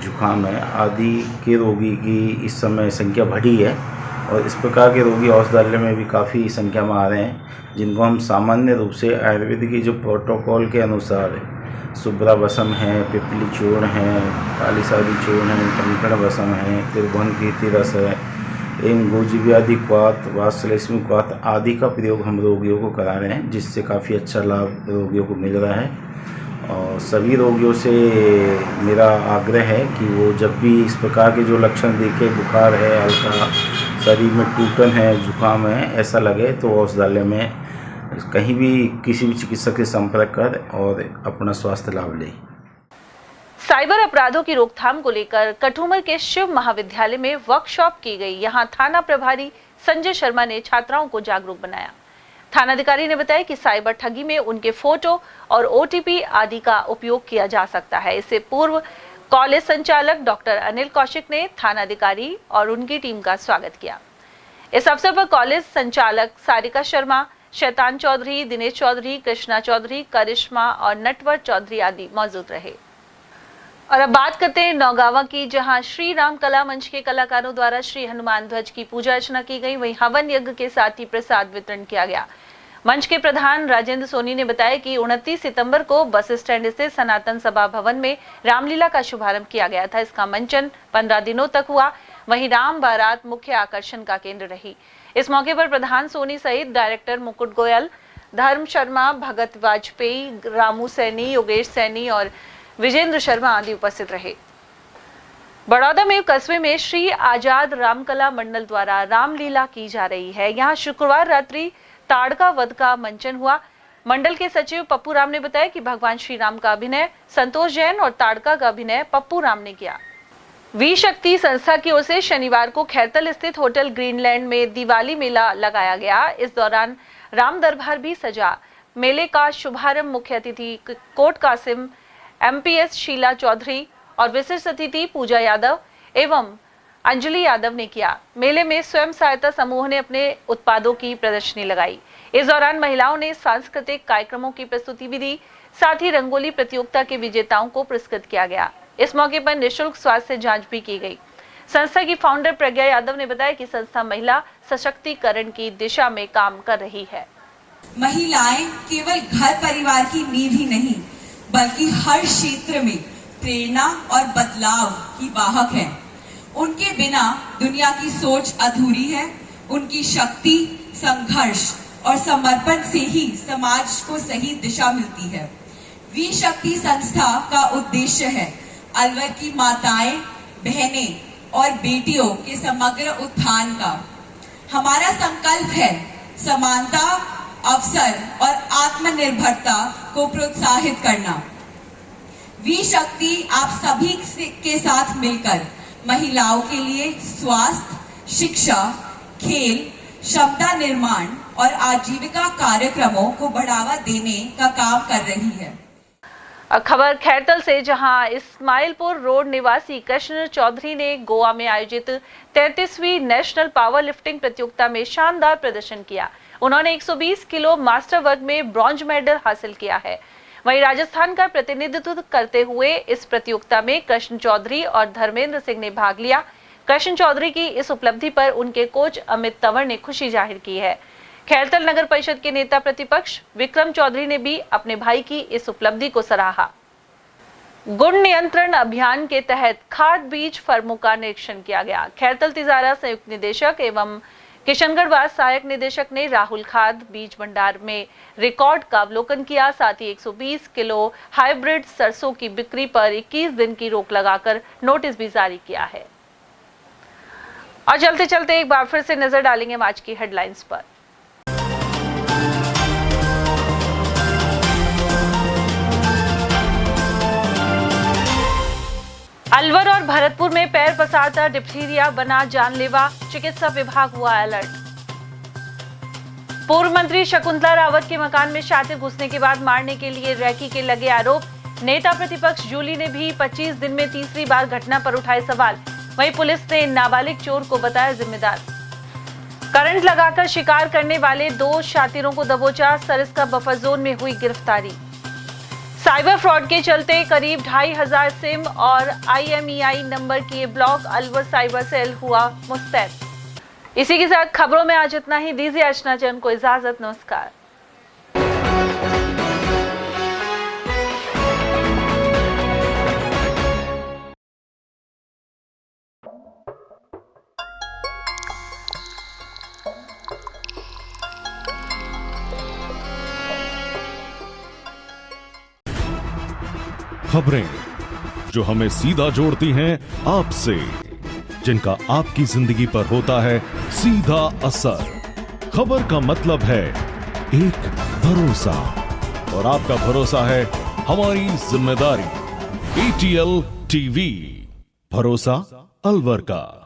Speaker 14: जुकाम है आदि के रोगी की इस समय संख्या बढ़ी है और इस प्रकार के रोगी औषधालय में भी काफ़ी संख्या में आ रहे हैं, जिनको हम सामान्य रूप से आयुर्वेद की जो प्रोटोकॉल के अनुसार सुब्रा वसम है, पिपली चूर्ण है, काली सादी चूर्ण है, कंकड़ वसम है, त्रिभुवन कीर्ति रस है, एवं गोजीव्याधि क्वाथ, वात्सलेश्मी क्वाथ आदि का प्रयोग हम रोगियों को करा रहे हैं, जिससे काफ़ी अच्छा लाभ रोगियों को मिल रहा है। और सभी रोगियों से मेरा आग्रह है कि वो जब भी इस प्रकार के जो लक्षण देखे, बुखार है, हल्का शरीर में टूटन है, जुकाम है, ऐसा लगे तो औषधालय में कहीं भी किसी भी चिकित्सक से संपर्क कर और अपना स्वास्थ्य लाभ ले।
Speaker 2: साइबर अपराधों की रोकथाम को लेकर कठुमर के शिव महाविद्यालय में वर्कशॉप की गई। यहां थाना प्रभारी संजय शर्मा ने छात्राओं को जागरूक बनाया। थानाधिकारी ने बताया कि साइबर ठगी में उनके फोटो और ओटीपी आदि का उपयोग किया जा सकता है। इससे पूर्व कॉलेज संचालक डॉक्टर अनिल कौशिक ने थानाधिकारी और उनकी टीम का स्वागत किया। इस अवसर पर कॉलेज संचालक सारिका शर्मा, शैतान चौधरी, दिनेश चौधरी, कृष्णा चौधरी, करिश्मा और नटवर चौधरी आदि मौजूद रहे। और अब बात करते हैं नौगावा की, जहां श्री राम कला मंच के कलाकारों द्वारा श्री हनुमान ध्वज की पूजा अर्चना की गई। वहीं हवन यज्ञ के साथ ही प्रसाद वितरण किया गया। मंच के प्रधान राजेंद्र सोनी ने बताया कि 29 सितंबर को बस स्टैंड स्थित सनातन सभा भवन में रामलीला का शुभारंभ किया गया था। इसका मंचन 15 दिनों तक हुआ। वहीं राम बारात मुख्य आकर्षण का केंद्र रही। इस मौके पर प्रधान सोनी सहित डायरेक्टर मुकुट गोयल, धर्म शर्मा, भगत वाजपेयी, रामू सैनी, योगेश सैनी और विजेंद्र शर्मा आदि उपस्थित रहे। बड़ौदा में कस्बे में श्री आजाद रामकला मंडल द्वारा रामलीला की जा रही है। यहाँ शुक्रवार रात्रि ताड़का वध का मंचन हुआ। मंडल के सचिव पप्पू राम ने बताया कि भगवान श्री राम का अभिनय संतोष जैन और ताड़का का अभिनय पप्पू राम ने किया। वी शक्ति संस्था की ओर से शनिवार को खैरतल स्थित होटल ग्रीनलैंड में दिवाली मेला लगाया गया। इस दौरान राम दरबार भी सजा। मेले का शुभारंभ मुख्य अतिथि कोट कासिम, एमपीएस शीला चौधरी और विशिष्ट अतिथि पूजा यादव एवं अंजलि यादव ने किया। मेले में स्वयं सहायता समूह ने अपने उत्पादों की प्रदर्शनी लगाई। इस दौरान महिलाओं ने सांस्कृतिक कार्यक्रमों की प्रस्तुति भी दी। साथ ही रंगोली प्रतियोगिता के विजेताओं को पुरस्कृत किया गया। इस मौके पर निःशुल्क स्वास्थ्य जांच भी की गई। संस्था की फाउंडर प्रज्ञा यादव ने बताया कि संस्था महिला सशक्तिकरण की दिशा में काम कर रही है।
Speaker 15: महिलाएं केवल घर परिवार की नींव ही नहीं, बल्कि हर क्षेत्र में प्रेरणा और बदलाव की वाहक हैं। उनके बिना दुनिया की सोच अधूरी है। उनकी शक्ति, संघर्ष और समर्पण से ही समाज को सही दिशा मिलती है। वी शक्ति संस्था का उद्देश्य है अलवर की माताएं, बहनें और बेटियों के समग्र उत्थान का। हमारा संकल्प है समानता, अवसर और आत्मनिर्भरता को प्रोत्साहित करना। वी शक्ति आप सभी के साथ मिलकर महिलाओं के लिए स्वास्थ्य, शिक्षा, खेल, क्षमता निर्माण और आजीविका कार्यक्रमों को बढ़ावा देने का काम कर रही है।
Speaker 2: खबर खैरतल से, जहां इस्माइलपुर रोड निवासी कृष्ण चौधरी ने गोवा में आयोजित 33वीं नेशनल पावर लिफ्टिंग प्रतियोगिता में शानदार प्रदर्शन किया। उन्होंने 120 किलो मास्टर वर्ग में ब्रॉन्ज मेडल हासिल किया है। वहीं राजस्थान का प्रतिनिधित्व करते हुए इस प्रतियोगिता में कृष्ण चौधरी और धर्मेंद्र सिंह ने भाग लिया। कृष्ण चौधरी की इस उपलब्धि पर उनके कोच अमित तंवर ने खुशी जाहिर की है। खैरतल नगर परिषद के नेता प्रतिपक्ष विक्रम चौधरी ने भी अपने भाई की इस उपलब्धि को सराहा। गुण नियंत्रण अभियान के तहत खाद बीज फर्मों का निरीक्षण किया गया। खैरतल तिजारा संयुक्त निदेशक एवं किशनगढ़ सहायक निदेशक ने राहुल खाद बीज भंडार में रिकॉर्ड का अवलोकन किया। साथ ही 120 किलो हाइब्रिड सरसों की बिक्री पर 21 दिन की रोक लगाकर नोटिस भी जारी किया है। और चलते चलते एक बार फिर से नजर डालेंगे आज की हेडलाइंस पर। अलवर और भरतपुर में पैर पसारता डिप्थीरिया बना जानलेवा, चिकित्सा विभाग हुआ अलर्ट। पूर्व मंत्री शकुंतला रावत के मकान में शातिर घुसने के बाद मारने के लिए रैकी के लगे आरोप। नेता प्रतिपक्ष जूली ने भी 25 दिन में तीसरी बार घटना पर उठाए सवाल। वहीं पुलिस ने नाबालिग चोर को बताया जिम्मेदार। करंट लगाकर शिकार करने वाले 2 शातिरों को दबोचा, सरिस्का बफर जोन में हुई गिरफ्तारी। साइबर फ्रॉड के चलते करीब 2500 सिम और IMEI नंबर किए ब्लॉक, अलवर साइबर सेल हुआ मुस्तैद। इसी के साथ खबरों में आज इतना ही। दीजिए अर्चना चंद को इजाजत। नमस्कार।
Speaker 16: खबरें जो हमें सीधा जोड़ती हैं आपसे, जिनका आपकी जिंदगी पर होता है सीधा असर। खबर का मतलब है एक भरोसा, और आपका भरोसा है हमारी जिम्मेदारी। ATL TV, भरोसा अलवर का।